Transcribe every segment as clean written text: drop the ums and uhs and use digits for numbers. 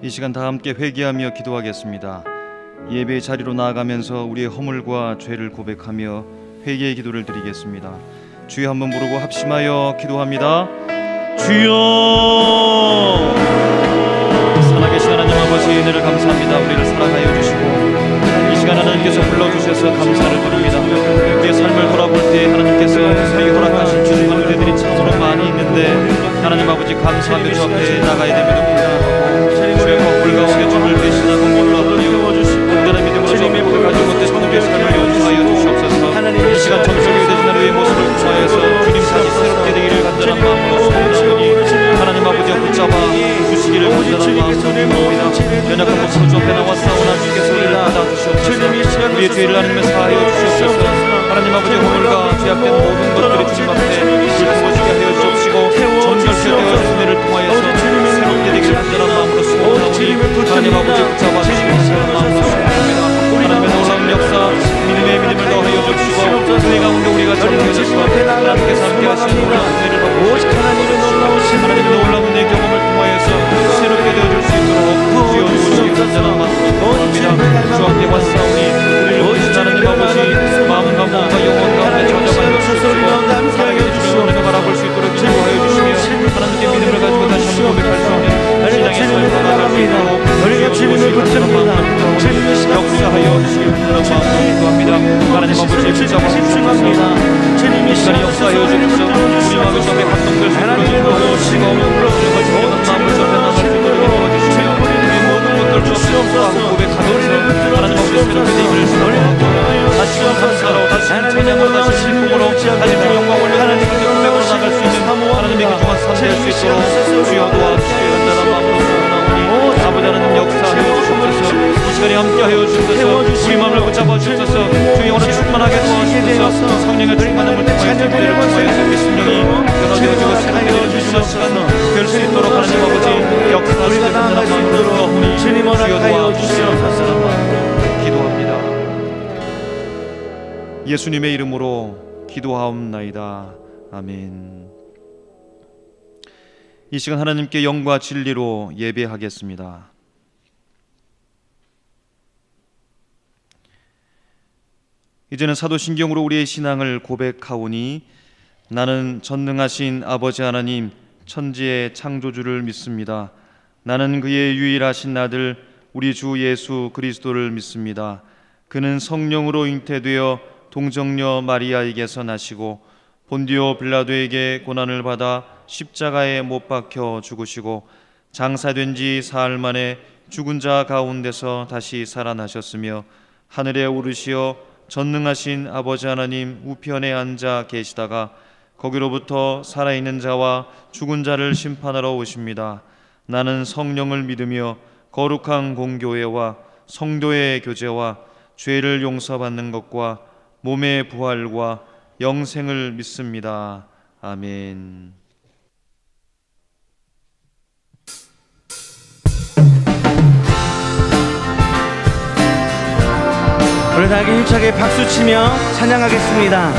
이 시간 다 함께 회개하며 기도하겠습니다. 예배의 자리로 나아가면서 우리의 허물과 죄를 고백하며 회개의 기도를 드리겠습니다. 주여 한번 부르고 합심하여 기도합니다. 주여! 살아계신 하나님 아버지, 은혜를 감사합니다. 우리를 사랑하여 주시고 이 시간 하나님께서 불러주셔서 감사를 드립니다. 우리의 삶을 돌아볼 때 하나님께서 저희 허락하신 주님의 은혜들이 참으로 많이 있는데 하나님 아버지 감사하며 주 앞에 나가야 됨에도 불구하고 주의 거울 가운데 주를 대신하고 몰라보며 온전한 믿음으로 주님의 복을 가지고 우리의 삶을 연주하여 주시옵소서. 이 시간 점성이 되신 하루의 모습을 통하여서 주님 다시 새롭게 되기를 간절한 마음으로 소원하오니 하나님 아버지와 붙잡아 주시기를 간절한 마음으로 기도합니다. 연약한 모습을 주 앞에 나와 싸우나 주께서 우리를 받아주시옵소서. 우리의 죄를 하나님의 사하여 주시옵소서. 하나님 아버지 허물과 죄악된 모든 것들이 주님 앞에 불태워지게 하여 주옵시고 정결케 되어 은혜를 통하여서 새롭게 되기를 간절한 마음으로 소원하오니 하나님 아버지 붙잡아 주시기를 간절한 마음으로 소원합니다. 하나님의 놀라운 역사 믿음의 믿음을 더하여 주시고 은혜 가운데 우리가 정결해지고 하나님께서 함께 하시는 놀라운 은혜를 받고 하나님의 놀라운 은혜 경험을 통하여서 새롭게 되어줄 수 있도록 주여 주시기 간절한 마음으로 기도합니다. 주 앞에 왔사오니 우리를 위하신 하나님 아버지 마음과 몸과 영혼 가운데 저장하여 주시고 사랑해 주시며 은혜가 바라볼 수 있도록 기도하여 주시며 하나님께 믿음을 가지고 다시 한번 고백할 수 있는 신앙의 삶을 살아갈 수 있도록 우리가 주님을 붙잡니다. 역사하여 주시길 간절한 마음으로 기도합니다. 하나님 아버지 붙잡아 주시옵소서. 이 시간에 역사하여 주옵소서. 우리 마음의 점에 감동될 수 있도록 인도하여 주시고 주님과 진정한 마음을 접해 나갈 수 있도록 인도하여 주시며 우리 모든 것들 주옵소서 고백하면서 하나님 아버지 새롭게 되기를 소원하고 다시금 감사로 다시금 찬양으로 다시 신봉으로 다시 주 영광 올려 하나님께 고백으로 나갈 수 있는 하나님의 귀중한 삶 될 수 있도록 주여 도와주시길 간절한 마음으로 소원하오니 아버지 하나님 역사하여 주옵소서. 이 시간에 함께하여 주옵소서. 우리 마음을 붙잡아 주옵소서. 주의 영혼을 충만하게 도와주옵소서. 성령의 충만함을 통하여서 우리를 통하여서 우리 심령이 변화되어지고 새롭게 되어지는 시간 될 수 있도록 하나님 아버지 역사하시길 간절한 마음으로 기도하오니 주여 도와주시옵소서. 기도합니다. 예수님의 이름으로 기도하옵나이다. 아멘. 이 시간 하나님께 영과 진리로 예배하겠습니다. 이제는 사도신경으로 우리의 신앙을 고백하오니 나는 전능하신 아버지 하나님 천지의 창조주를 믿습니다. 나는 그의 유일하신 아들 우리 주 예수 그리스도를 믿습니다. 그는 성령으로 잉태되어 동정녀 마리아에게서 나시고 본디오 빌라도에게 고난을 받아 십자가에 못 박혀 죽으시고 장사된 지 사흘 만에 죽은 자 가운데서 다시 살아나셨으며 하늘에 오르시어 전능하신 아버지 하나님 우편에 앉아 계시다가 거기로부터 살아있는 자와 죽은 자를 심판하러 오십니다. 나는 성령을 믿으며 거룩한 공교회와 성도의 교제와 죄를 용서받는 것과 몸의 부활과 영생을 믿습니다. 아멘. 우리 다 힘차게 박수치며 찬양하겠습니다.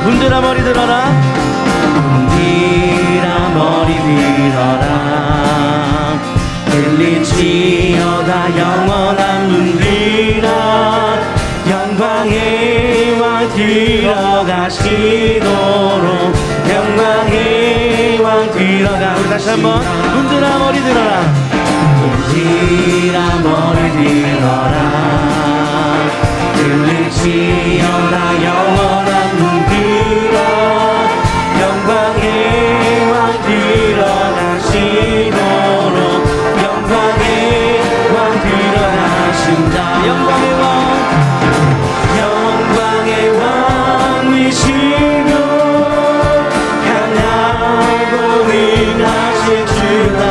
문들아 머리 들어라. 문들아 머리 들어라. 들리지어다 영원한 문들아. 영광의 왕 들어가시도록 영광의 왕 들어가. 우리 다시 한번 문들아 머리 들어라. 문들아 머리 들어라. 들리지어다 영원한 문들아. 영광의 왕 들어가시도록 영광의 왕 들어가신다. 영광의 왕 영광의 왕이시며 강하고 위하신 주다.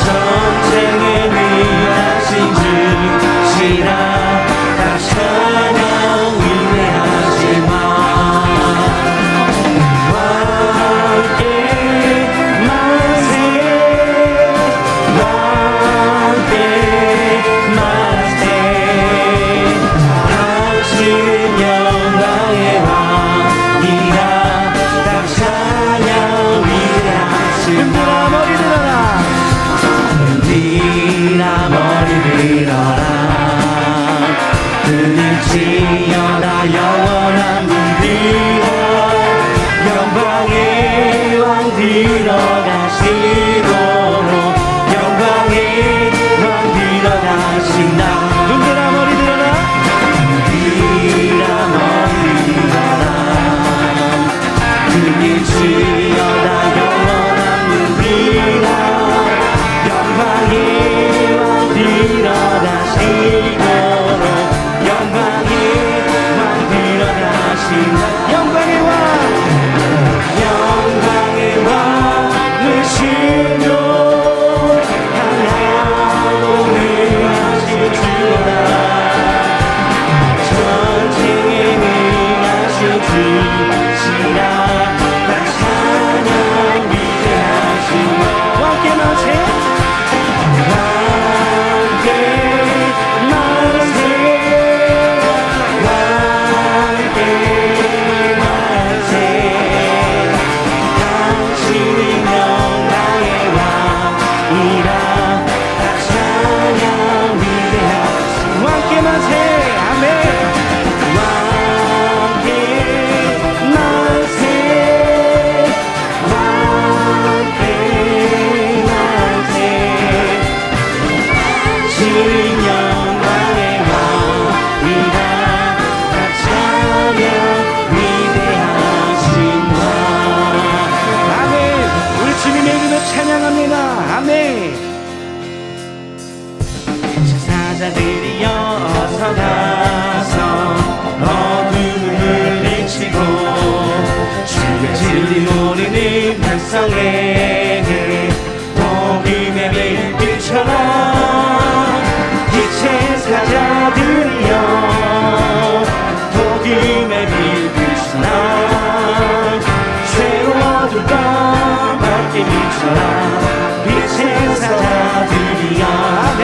전쟁에 위하신 주시라. 일어나시도록 영광의 왕 일어나신다. 눈들아 머리 들어라. 눈들아 머리 들어라. 그의 주여다 영원한 눈들아 영광의 왕 일어나시도록 영광의 왕 일어나신다. 영광의 왕 영광의 왕을 신도 하나도 능하신 주라. 전쟁에 능하신 주시라. 나 찬양 위대하신 왕께 만세 왕께 만세 왕께 만세. 당신은 영광의 왕이라. 다 찬양 위대하신 왕께 만세. 아멘. 왕께 만세 왕께 만세. 당신은 영광의 왕이라. 다 찬양 위대하신 왕. 아멘. 우리 주님의 이름을 찬양합니다. 아멘. 사자들이여 어서 가서 어둠을 물리치고 주의 진리 모르는 백성에게 복음의 빛처럼 빛의 사자들이여 복음의 빛처럼 새로워질 밤 밝게 비춰라. 빛의 사자들이여 아멘.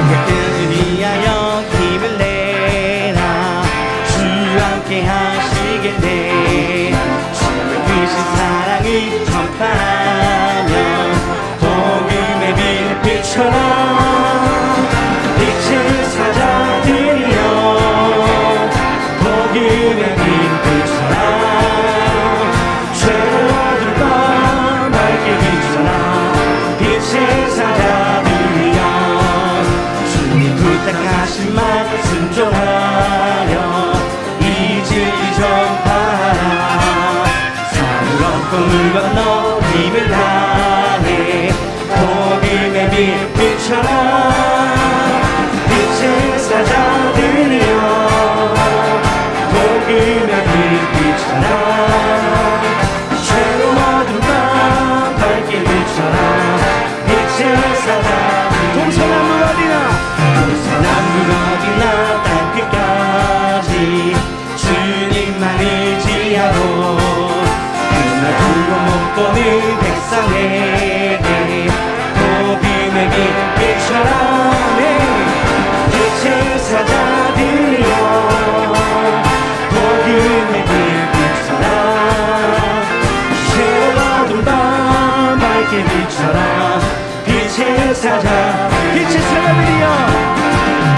그들을 위하여 힘을 내라. 주 함께 하시겠네. 주의 크신 사랑을 전파하며 복음의 빛처럼 빛의 사자들이여 복음의 빛처럼 새로워질 밤 밝게 비춰라. 빛의 사자들이여 주님 부탁하신 말 순종하여 이 진리 전파하라. 산을 얻고 물 건너 힘을 다해 복음의 빛처럼 빛의 사자들이여 복음의 빛처럼 새로워진 밤 밝게 비춰라. 빛의 사자 동서남북 어디나 동서남북 어디나 땅끝까지 주님만 의지하고 그날 두고 못 보는 백성에게 복음의 빛처럼 빛의 사자들이여 복음의 빛처럼 새로워진 밤 밝게 비춰라. 빛의 사자 빛의 사자들이여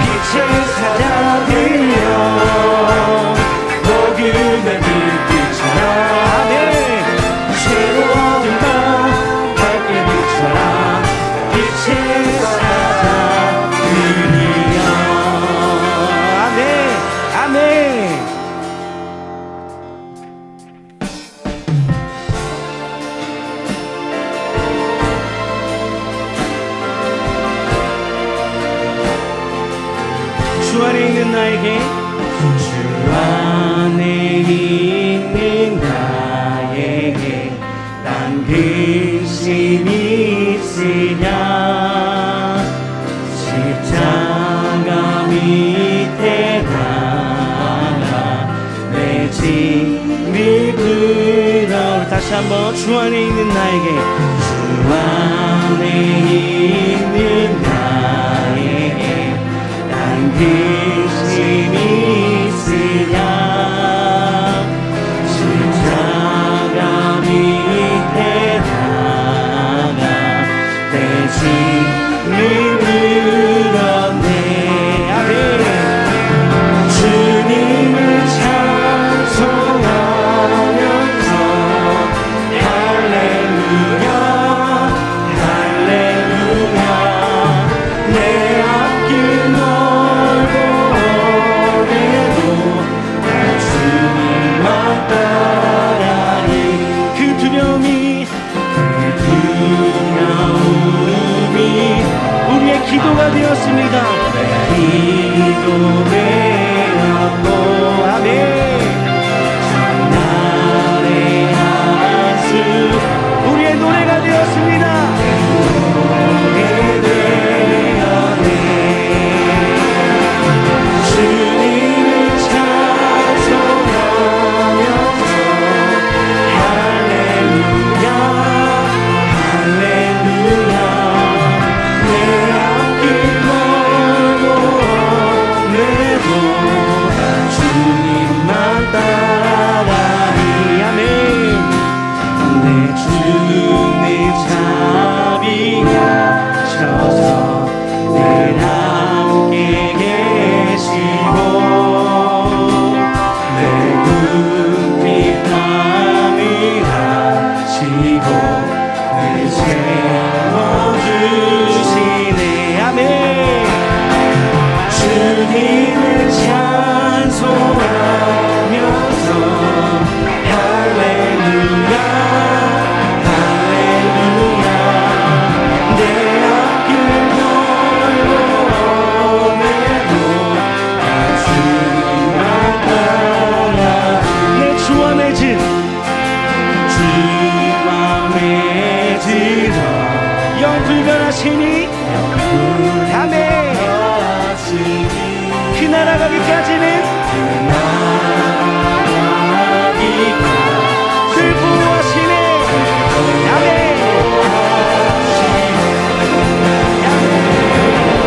빛의 사자들이여 복음의 빛처럼 아멘. 새로워진 밤 밝게 비춰라. 빛의 사자들이여 아멘 아멘. 주 안에 있는 나에게 주 안에 있는 나에게 난 근심이 있으냐. 십자가 밑에 나가 내 짐이 들어. 다시 한번 주 안에 있는 나에게 주 안에 있는 나에게 난 근심이 있으냐. 십자가 밑에 나가 내 짐을 물었네. 아멘. 주님을 찬송하면서 할렐루야 노래가 되었습니다. 기도되었고 아멘. 나의 한숨 우리의 노래가 되었습니다. 주님을 찬송하면서 할렐루야 할렐루야 내 앞길 멀고 오늘도 주님만 따라리 아멘. 내 주님 자비하셔서 늘 함께 계시고 내 눈빛 감이하시고 늘 채워주시네 아멘. 주님을 찬송하면서 할렐루야 할렐루야 내 앞길 멀고 오늘도 주님만 따라 내 주와 맺은 영불변하시니 아멘. 그 나라 가기까지는 슬퍼하시네 아멘.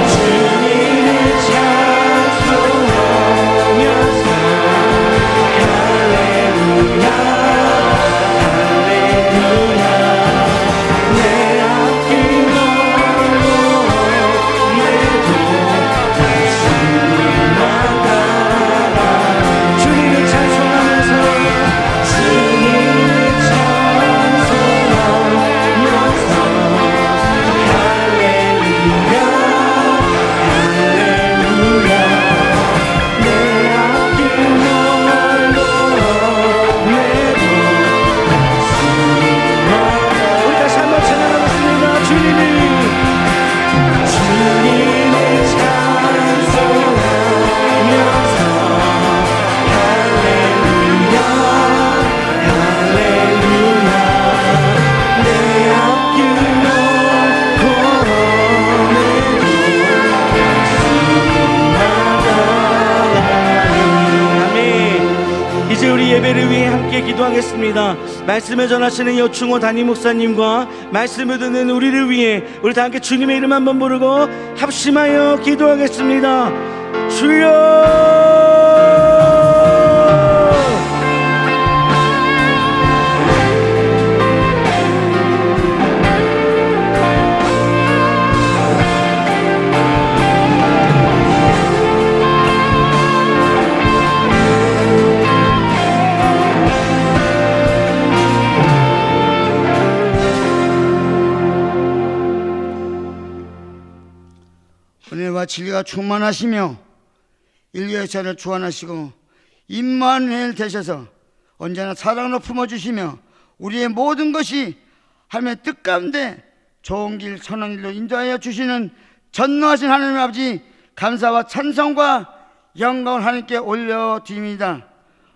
주님을 찬송하면서 할렐루야 할렐루야 내 앞길 멀고 오늘도 주님만 따라 주님을 찬송하면서 주님을 찬송하면서 할렐루야 할렐루야 내 앞길 멀고 오늘도 우리 다시 한번 찬양하겠습니다. 주님을 찬송하면서 할렐루야 할렐루야 내 앞길 멀고 오늘도 주님만 따라가니 아멘. 이제 우리 예배를 위해 함께 기도하겠습니다. 말씀을 전하시는 여충호 담임 목사님과 말씀을 듣는 우리를 위해 우리 다 함께 주님의 이름 한번 부르고 합심하여 기도하겠습니다. 주여 은혜와 진리가 충만하시며 인류 역사를 주관하시고 임마누엘 되셔서 언제나 사랑으로 품어주시며 우리의 모든 것이 하나님의 뜻 가운데 좋은 길 선한 길로 인도하여 주시는 전능하신 하나님 아버지 감사와 찬송과 영광을 하나님께 올려드립니다.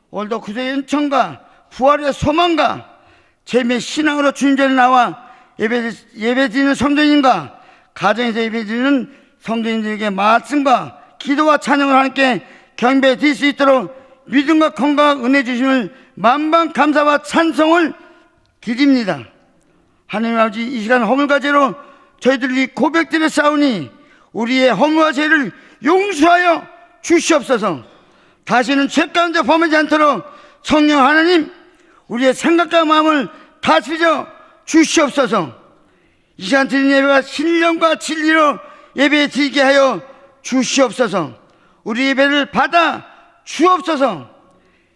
오늘도 구속의 은총과 부활의 소망과 재미의 신앙으로 주님 전에 나와 예배드리는 성도님과 가정에서 예배드리는 성도님들에게 말씀과 기도와 찬양을 하나님께 경배 드릴 수 있도록 믿음과 건강 은혜 주심을 만방 감사와 찬송을 드립니다. 하나님 아버지 이 시간 허물과 죄로 저희들이 고백들을 싸우니 우리의 허물과 죄를 용서하여 주시옵소서. 다시는 죄 가운데 범하지 않도록 성령 하나님 우리의 생각과 마음을 다스려 주시옵소서. 이 시간 드린 예배가 신령과 진리로 예배 드리게 하여 주시옵소서. 우리 예배를 받아 주옵소서.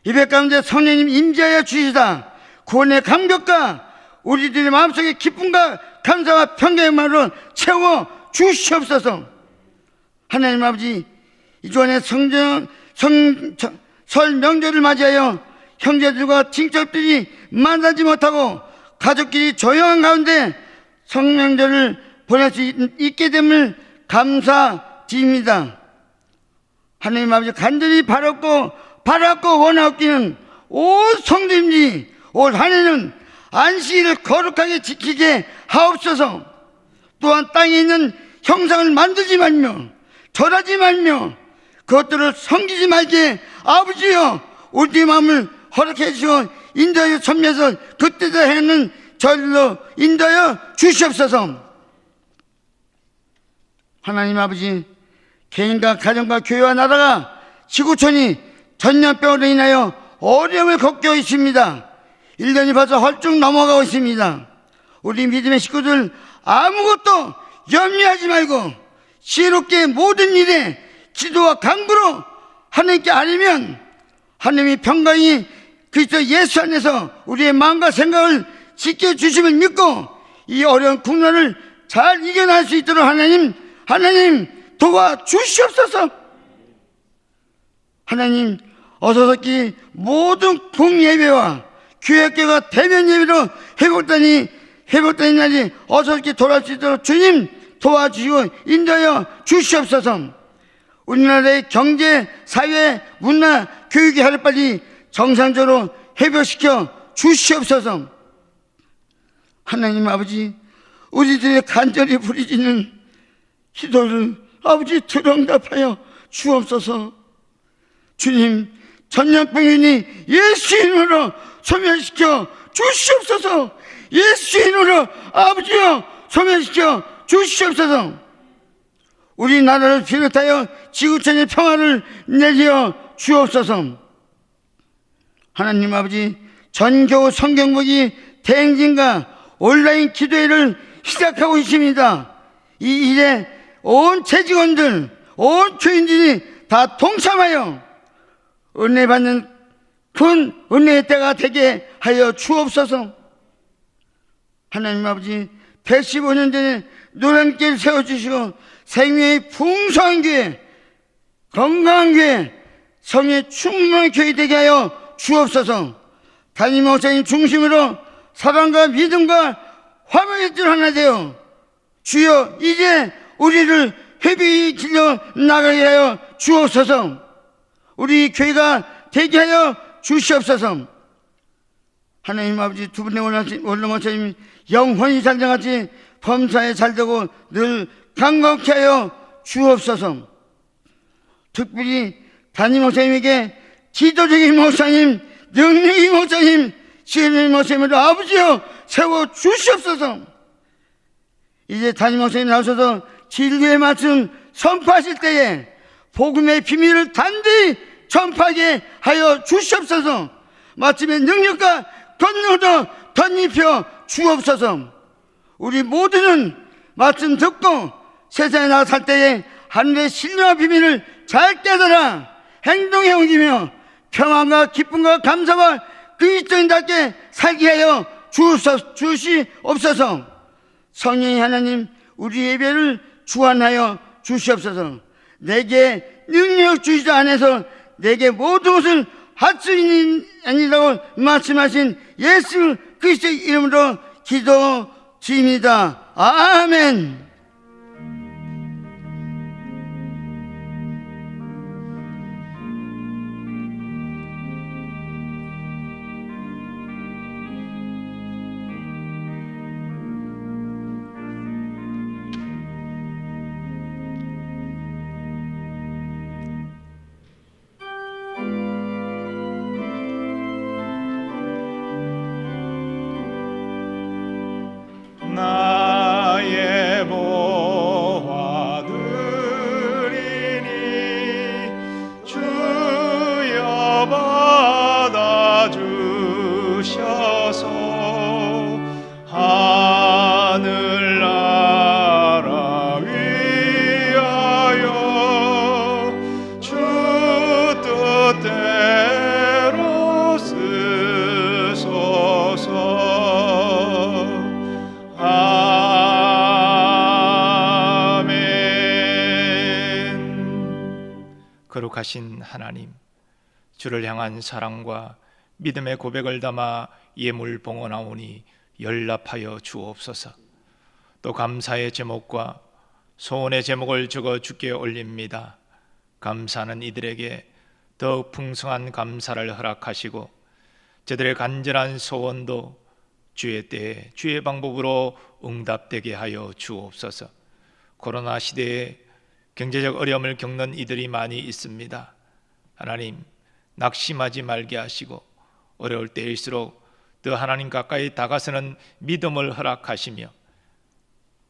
예배 가운데 성령님 임재하여 주시다 구원의 감격과 우리들의 마음속에 기쁨과 감사와 평강의 말로 채워 주시옵소서. 하나님 아버지 이 주간에 설 명절을 맞이하여 형제들과 친척들이 만나지 못하고 가족끼리 조용한 가운데 성명절을 보낼 수 있게 됨을 감사드립니다. 하나님 아버지, 간절히 바랐고 원하옵기는 온 성도님들이 올 한해는 안식일을 거룩하게 지키게 하옵소서. 또한 땅에 있는 형상을 만들지 말며 절하지 말며 그것들을 섬기지 말게 아버지여 우리 마음을 허락해 주시고 인도하여 섭리해서 그때도 행하는 저희로 인도하여 주시옵소서. 하나님 아버지, 개인과 가정과 교회와 나라가 지구촌이 전염병으로 인하여 어려움을 겪고 있습니다. 1년이 벌써 헐쭉 넘어가고 있습니다. 우리 믿음의 식구들 아무것도 염려하지 말고 지혜롭게 모든 일에 기도와 간구로 하나님께 아뢰면 하나님이 평강이 그리스도 예수 안에서 우리의 마음과 생각을 지켜주심을 믿고 이 어려운 국난을 잘 이겨낼 수 있도록 하나님 도와주시옵소서. 하나님, 어서서기 모든 공예배와 교회학교가 대면 예배로 회복되는 날이 어서서기 돌아올 수 있도록 주님 도와주시고 인도하여 주시옵소서. 우리나라의 경제, 사회, 문화, 교육이 하루빨리 정상적으로 회복시켜 주시옵소서. 하나님 아버지, 우리들의 간절히 부르짖는 기도를 아버지 들응답하여 주옵소서. 주님, 전염병이니 예수 이름으로 소멸시켜 주시옵소서. 예수 이름으로 아버지여 소멸시켜 주시옵소서. 우리나라를 비롯하여 지구촌의 평화를 내려 주옵소서. 하나님 아버지, 전교 성경보기 대행진과 온라인 기도회를 시작하고 있습니다. 이 일에 온 재직원들, 온 교인들이 다 동참하여 은혜 받는 큰 은혜의 때가 되게 하여 주옵소서. 하나님 아버지, 115년 전에 노량길 세워주시고 생명의 풍성한 교회, 건강한 교회, 성의 충만한 교회 되게 하여 주옵소서. 담임 목사님 중심으로 사랑과 믿음과 화목의 뜰 하나 되어 주여 이제 우리를 회복의 길로 나가게 하여 주옵소서. 우리 교회가 되게 하여 주시옵소서. 하나님 아버지, 두 분의 원로 목사님 영혼이 살자같이 범사에 잘되고 늘 강건케 하여 주옵소서. 특별히 담임 목사님에게 지도적인 목사님, 능력의 목사님, 지혜의 목사님으로 아버지여 세워 주시옵소서. 이제 담임 목사님 나오셔서 진리의 말씀 선포하실 때에 복음의 비밀을 단대히 전파하게 하여 주시옵소서. 마침의 능력과 권능으로 덧입혀 주옵소서. 우리 모두는 말씀 듣고 세상에 나가 살 때에 하늘의 신령한 비밀을 잘 깨달아 행동에 옮기며 평안과 기쁨과 감사와 그리스도인답게 살게 하여 주시옵소서. 성령의 하나님, 우리 예배를 주관하여 주시옵소서. 내게 능력 주시지 않아서 내게 모든 것을 할 수 있는 아니라고 말씀하신 예수 그리스도의 이름으로 기도드립니다. 아멘. 나의 보화 드리니 주여 받아주셔서 하늘나라 위하여 주 뜻대로 쓰소서. 거룩하신 하나님, 주를 향한 사랑과 믿음의 고백을 담아 예물 봉헌하오니 연락하여 주옵소서. 또 감사의 제목과 소원의 제목을 적어 주께 올립니다. 감사는 이들에게 더욱 풍성한 감사를 허락하시고 저들의 간절한 소원도 주의 때에 주의 방법으로 응답되게 하여 주옵소서. 코로나 시대에 경제적 어려움을 겪는 이들이 많이 있습니다. 하나님, 낙심하지 말게 하시고 어려울 때일수록 더 하나님 가까이 다가서는 믿음을 허락하시며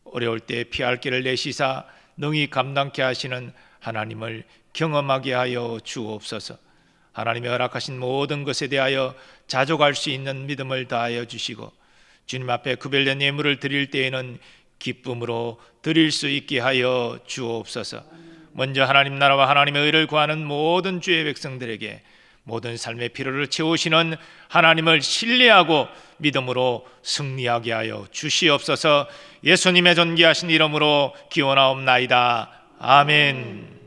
어려울 때 피할 길을 내시사 능히 감당케 하시는 하나님을 경험하게 하여 주옵소서. 하나님이 허락하신 모든 것에 대하여 자족할 수 있는 믿음을 다하여 주시고 주님 앞에 구별된 예물을 드릴 때에는 기쁨으로 드릴 수 있게 하여 주옵소서. 먼저 하나님 나라와 하나님의 의를 구하는 모든 주의 백성들에게 모든 삶의 필요를 채우시는 하나님을 신뢰하고 믿음으로 승리하게 하여 주시옵소서. 예수님의 존귀하신 이름으로 기원하옵나이다. 아멘.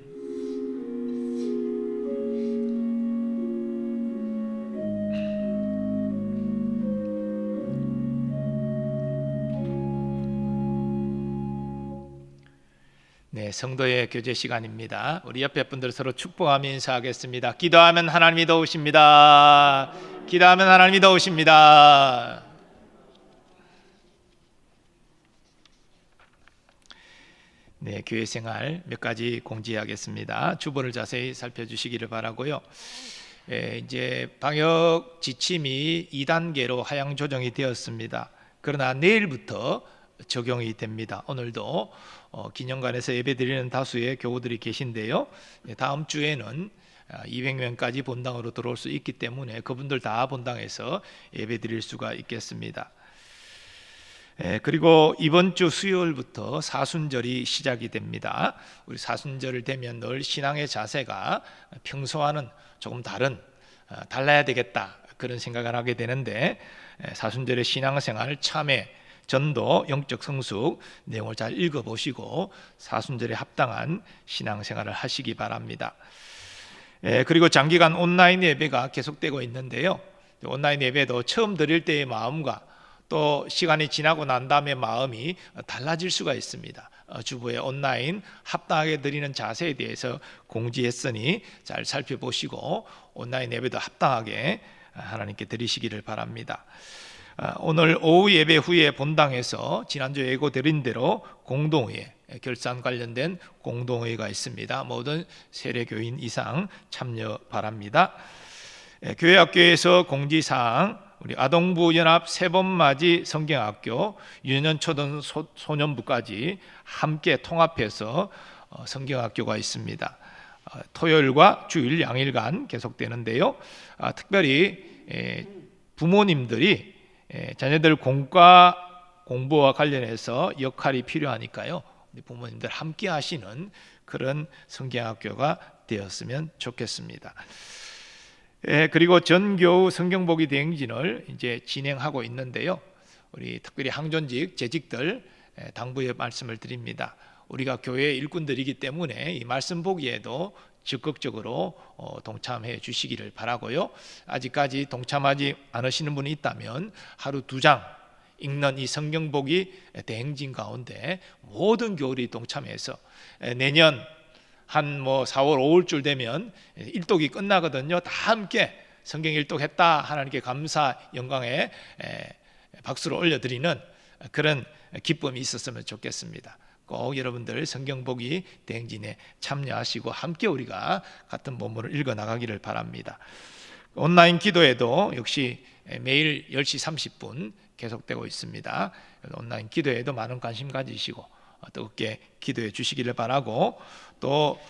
네, 성도의 교제 시간입니다. 우리 옆에 분들 서로 축복하며 인사하겠습니다. 기도하면 하나님이 도우십니다. 기도하면 하나님이 도우십니다. 네, 교회 생활 몇 가지 공지하겠습니다. 주보를 자세히 살펴주시기를 바라고요. 이제 방역 지침이 2단계로 하향 조정이 되었습니다. 그러나 내일부터 적용이 됩니다. 오늘도 기념관에서 예배드리는 다수의 교우들이 계신데요, 다음 주에는 200명까지 본당으로 들어올 수 있기 때문에 그분들 다 본당에서 예배드릴 수가 있겠습니다. 그리고 이번 주 수요일부터 사순절이 시작이 됩니다. 우리 사순절을 되면 늘 신앙의 자세가 평소와는 조금 달라야 되겠다, 그런 생각을 하게 되는데, 사순절의 신앙생활, 참회, 전도, 영적 성숙 내용을 잘 읽어보시고 사순절에 합당한 신앙생활을 하시기 바랍니다. 그리고 장기간 온라인 예배가 계속되고 있는데요, 온라인 예배도 처음 드릴 때의 마음과 또 시간이 지나고 난 다음에 마음이 달라질 수가 있습니다. 주보에 온라인 합당하게 드리는 자세에 대해서 공지했으니 잘 살펴보시고 온라인 예배도 합당하게 하나님께 드리시기를 바랍니다. 오늘 오후 예배 후에 본당에서 지난주에 예고드린 대로 공동회의, 결산 관련된 공동회의가 있습니다. 모든 세례교인 이상 참여 바랍니다. 교회학교에서 공지사항, 우리 아동부 연합 세번맞이 성경학교, 유년초등 소년부까지 함께 통합해서 성경학교가 있습니다. 토요일과 주일 양일간 계속되는데요, 특별히 부모님들이 자녀들 공부와 관련해서 역할이 필요하니까요, 부모님들 함께 하시는 그런 성경학교가 되었으면 좋겠습니다. 그리고 전교우 성경보기 대행진을 이제 진행하고 있는데요, 우리 특별히 항존직 재직들 당부의 말씀을 드립니다. 우리가 교회의 일꾼들이기 때문에 이 말씀 보기에도 적극적으로 동참해 주시기를 바라고요. 아직까지 동참하지 않으시는 분이 있다면 하루 2장 읽는 이 성경보기 대행진 가운데 모든 교우들이 동참해서 내년 한 4월 5일쯤 되면 일독이 끝나거든요. 다 함께 성경 일독했다, 하나님께 감사 영광에 박수를 올려드리는 그런 기쁨이 있었으면 좋겠습니다. 꼭 여러분들 성경보기 대행진에 참여하시고 함께 우리가 같은 본문을 읽어 나가기를 바랍니다. 온라인 기도회도 역시 매일 10시 30분 계속되고 있습니다. 온라인 기도회도 많은 관심 가지시고 뜨겁게 기도해 주시기를 바라고, 또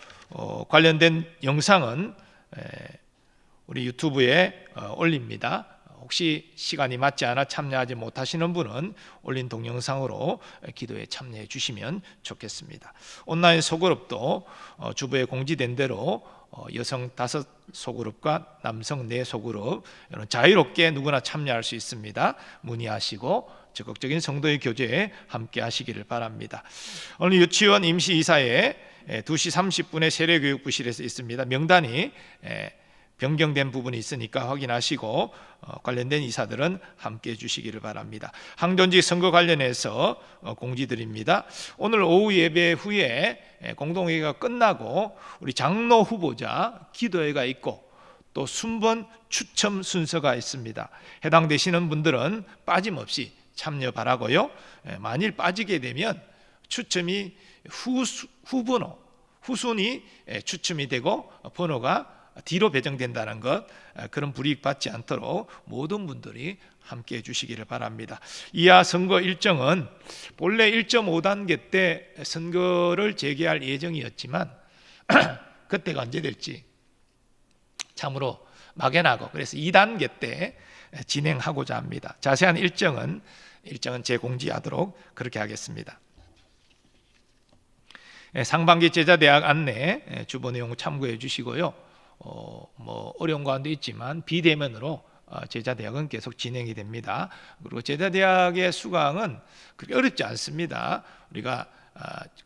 관련된 영상은 우리 유튜브에 올립니다. 혹시 시간이 맞지 않아 참여하지 못하시는 분은 올린 동영상으로 기도에 참여해 주시면 좋겠습니다. 온라인 소그룹도 주부에 공지된 대로 여성 5 소그룹과 남성 4 소그룹 자유롭게 누구나 참여할 수 있습니다. 문의하시고 적극적인 성도의 교제에 함께 하시기를 바랍니다. 오늘 유치원 임시 이사회 2시 30분에 세례교육부실에서 있습니다. 명단이 변경된 부분이 있으니까 확인하시고 관련된 이사들은 함께 해주시기를 바랍니다. 항전지 선거 관련해서 공지드립니다. 오늘 오후 예배 후에 공동회의가 끝나고 우리 장로 후보자 기도회가 있고 또 순번 추첨 순서가 있습니다. 해당되시는 분들은 빠짐없이 참여 바라고요. 만일 빠지게 되면 추첨이 후순위 추첨이 되고 번호가 뒤로 배정된다는 것, 그런 불이익 받지 않도록 모든 분들이 함께 해주시기를 바랍니다. 이하 선거 일정은 본래 1.5단계 때 선거를 재개할 예정이었지만 그때가 언제 될지 참으로 막연하고, 그래서 2단계 때 진행하고자 합니다. 자세한 일정은 재공지하도록 그렇게 하겠습니다. 상반기 제자대학 안내 주보 내용 참고해 주시고요. 어려운 가운데 있지만 비대면으로 제자대학은 계속 진행이 됩니다. 그리고 제자대학의 수강은 그렇게 어렵지 않습니다. 우리가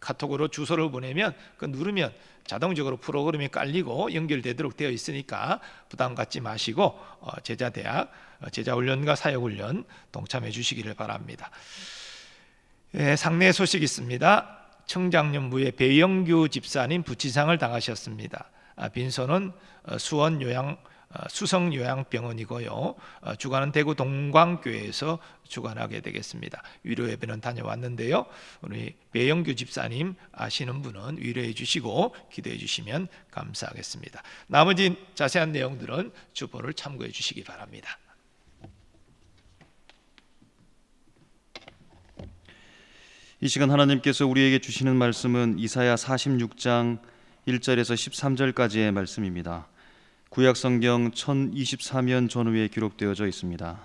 카톡으로 주소를 보내면 그 누르면 자동적으로 프로그램이 깔리고 연결되도록 되어 있으니까 부담 갖지 마시고 제자대학 제자훈련과 사역훈련 동참해 주시기를 바랍니다. 상례 소식 있습니다. 청장년부의 배영규 집사님 부치상을 당하셨습니다. 빈소는 수성요양병원이고요. 주관은 대구 동광교회에서 주관하게 되겠습니다. 위로 예배는 다녀왔는데요. 우리 배영규 집사님 아시는 분은 위로해 주시고 기도해 주시면 감사하겠습니다. 나머지 자세한 내용들은 주보를 참고해 주시기 바랍니다. 이 시간 하나님께서 우리에게 주시는 말씀은 이사야 46장 1절에서 13절까지의 말씀입니다. 구약성경 1024면 전후에 기록되어져 있습니다.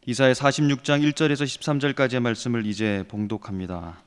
이사야 46장 1절에서 13절까지의 말씀을 이제 봉독합니다.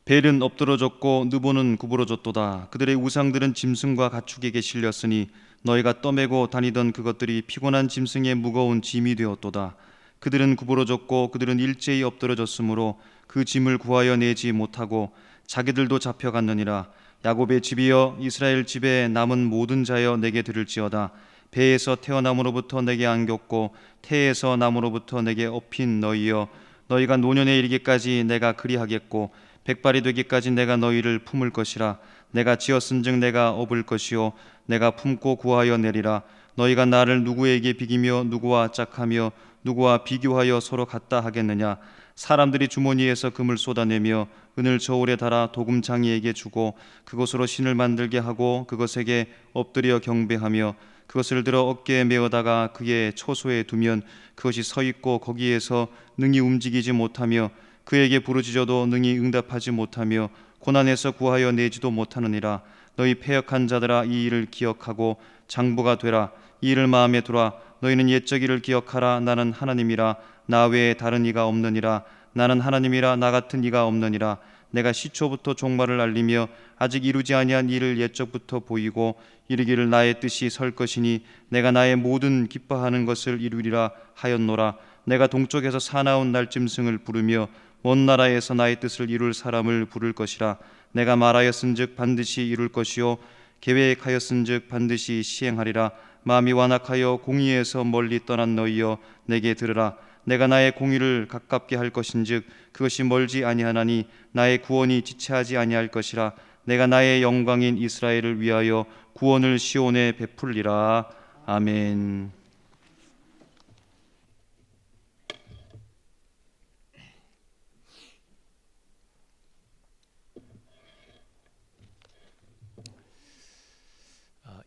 벨은 엎드러졌고 느보는 구부러졌도다. 그들의 우상들은 짐승과 가축에게 실렸으니 너희가 떠매고 다니던 그것들이 피곤한 짐승의 무거운 짐이 되었도다. 그들은 구부러졌고 그들은 일제히 엎드러졌으므로 그 짐을 구하여 내지 못하고 자기들도 잡혀갔느니라. 야곱의 집이여 이스라엘 집에 남은 모든 자여 내게 들을지어다. 배에서 태어남으로부터 내게 안겼고 태에서 남으로부터 내게 업힌 너희여, 너희가 노년에 이르기까지 내가 그리하겠고 백발이 되기까지 내가 너희를 품을 것이라. 내가 지었은즉 내가 업을 것이요 내가 품고 구하여 내리라. 너희가 나를 누구에게 비기며 누구와 짝하며 누구와 비교하여 서로 같다 하겠느냐. 사람들이 주머니에서 금을 쏟아내며 은을 저울에 달아 도금장이에게 주고 그것으로 신을 만들게 하고 그것에게 엎드려 경배하며 그것을 들어 어깨에 메어다가 그의 처소에 두면 그것이 서 있고 거기에서 능히 움직이지 못하며 그에게 부르짖어도 능히 응답하지 못하며 고난에서 구하여 내지도 못하느니라. 너희 패역한 자들아 이 일을 기억하고 장부가 되라. 이 일을 마음에 두라. 너희는 옛적 일을 기억하라. 나는 하나님이라. 나 외에 다른 이가 없느니라. 나는 하나님이라. 나 같은 이가 없느니라. 내가 시초부터 종말을 알리며 아직 이루지 아니한 일을 옛적부터 보이고 이르기를 나의 뜻이 설 것이니 내가 나의 모든 기뻐하는 것을 이루리라 하였노라. 내가 동쪽에서 사나운 날짐승을 부르며 먼 나라에서 나의 뜻을 이룰 사람을 부를 것이라. 내가 말하였은즉 반드시 이룰 것이요 계획하였은즉 반드시 시행하리라. 마음이 완악하여 공의에서 멀리 떠난 너희여 내게 들으라. 내가 나의 공의를 가깝게 할 것인즉 그것이 멀지 아니하나니 나의 구원이 지체하지 아니할 것이라. 내가 나의 영광인 이스라엘을 위하여 구원을 시온에 베풀리라. 아멘.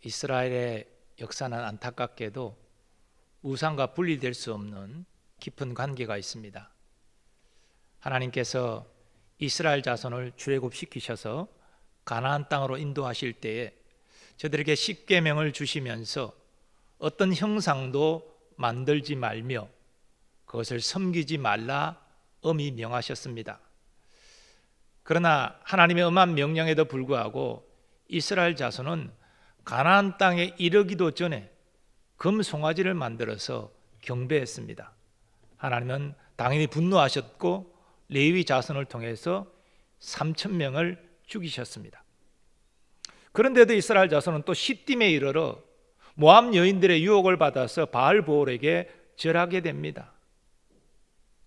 이스라엘의 역사는 안타깝게도 우상과 분리될 수 없는 깊은 관계가 있습니다. 하나님께서 이스라엘 자손을 출애굽시키셔서 가나안 땅으로 인도하실 때에 저들에게 십계명을 주시면서 어떤 형상도 만들지 말며 그것을 섬기지 말라 엄히 명하셨습니다. 그러나 하나님의 엄한 명령에도 불구하고 이스라엘 자손은 가나안 땅에 이르기도 전에 금 송아지를 만들어서 경배했습니다. 하나님은 당연히 분노하셨고 레위 자손을 통해서 3,000명을 죽이셨습니다. 그런데도 이스라엘 자손은 또 시딤에 이르러 모압 여인들의 유혹을 받아서 바알보올에게 절하게 됩니다.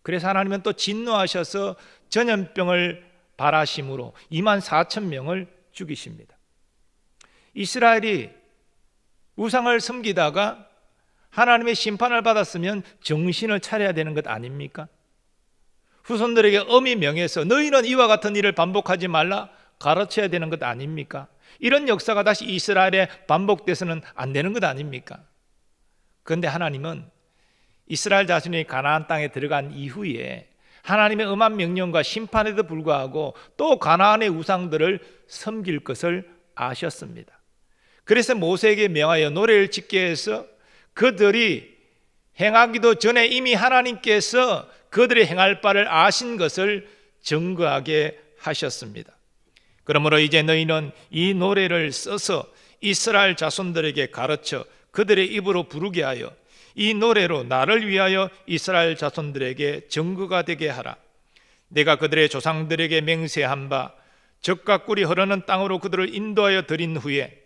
그래서 하나님은 또 진노하셔서 전염병을 발하심으로 24,000명을 죽이십니다. 이스라엘이 우상을 섬기다가 하나님의 심판을 받았으면 정신을 차려야 되는 것 아닙니까? 후손들에게 엄히 명해서 너희는 이와 같은 일을 반복하지 말라 가르쳐야 되는 것 아닙니까? 이런 역사가 다시 이스라엘에 반복돼서는 안 되는 것 아닙니까? 그런데 하나님은 이스라엘 자신이 가나안 땅에 들어간 이후에 하나님의 엄한 명령과 심판에도 불구하고 또 가나안의 우상들을 섬길 것을 아셨습니다. 그래서 모세에게 명하여 노래를 짓게 해서 그들이 행하기도 전에 이미 하나님께서 그들이 행할 바를 아신 것을 증거하게 하셨습니다. 그러므로 이제 너희는 이 노래를 써서 이스라엘 자손들에게 가르쳐 그들의 입으로 부르게 하여 이 노래로 나를 위하여 이스라엘 자손들에게 증거가 되게 하라. 내가 그들의 조상들에게 맹세한 바 젖과 꿀이 흐르는 땅으로 그들을 인도하여 드린 후에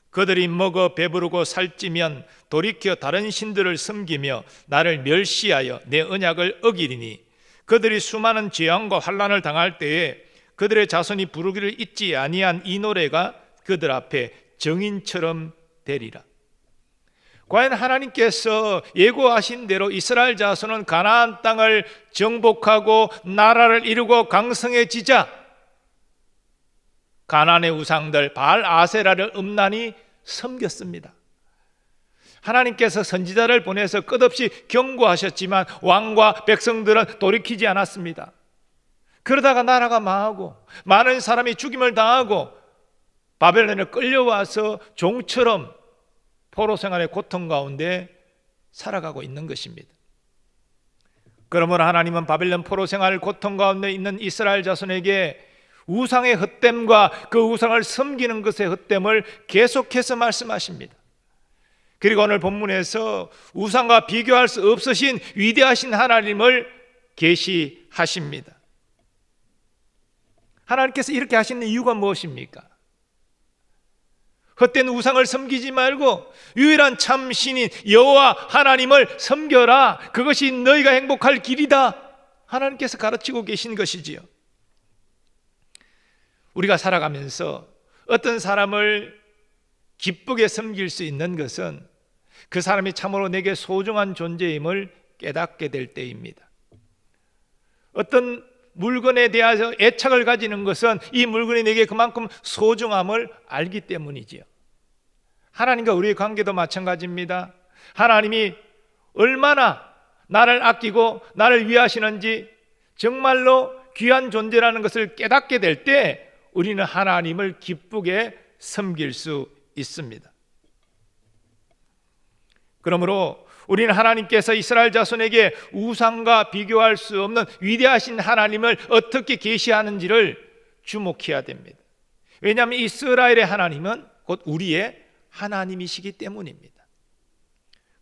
그들이 먹어 배부르고 살찌면 돌이켜 다른 신들을 섬기며 나를 멸시하여 내 언약을 어기리니 그들이 수많은 재앙과 환난을 당할 때에 그들의 자손이 부르기를 잊지 아니한 이 노래가 그들 앞에 정인처럼 되리라. 과연 하나님께서 예고하신 대로 이스라엘 자손은 가나안 땅을 정복하고 나라를 이루고 강성해지자 가나안의 우상들 바알 아세라를 음란히 섬겼습니다. 하나님께서 선지자를 보내서 끝없이 경고하셨지만 왕과 백성들은 돌이키지 않았습니다. 그러다가 나라가 망하고 많은 사람이 죽임을 당하고 바벨론에 끌려와서 종처럼 포로 생활의 고통 가운데 살아가고 있는 것입니다. 그러므로 하나님은 바벨론 포로 생활 고통 가운데 있는 이스라엘 자손에게 우상의 헛됨과 그 우상을 섬기는 것의 헛됨을 계속해서 말씀하십니다. 그리고 오늘 본문에서 우상과 비교할 수 없으신 위대하신 하나님을 계시하십니다. 하나님께서 이렇게 하시는 이유가 무엇입니까? 헛된 우상을 섬기지 말고 유일한 참 신인 여호와 하나님을 섬겨라. 그것이 너희가 행복할 길이다. 하나님께서 가르치고 계신 것이지요. 우리가 살아가면서 어떤 사람을 기쁘게 섬길 수 있는 것은 그 사람이 참으로 내게 소중한 존재임을 깨닫게 될 때입니다. 어떤 물건에 대해서 애착을 가지는 것은 이 물건이 내게 그만큼 소중함을 알기 때문이지요. 하나님과 우리의 관계도 마찬가지입니다. 하나님이 얼마나 나를 아끼고 나를 위하시는지 정말로 귀한 존재라는 것을 깨닫게 될 때 우리는 하나님을 기쁘게 섬길 수 있습니다. 그러므로 우리는 하나님께서 이스라엘 자손에게 우상과 비교할 수 없는 위대하신 하나님을 어떻게 계시하는지를 주목해야 됩니다. 왜냐하면 이스라엘의 하나님은 곧 우리의 하나님이시기 때문입니다.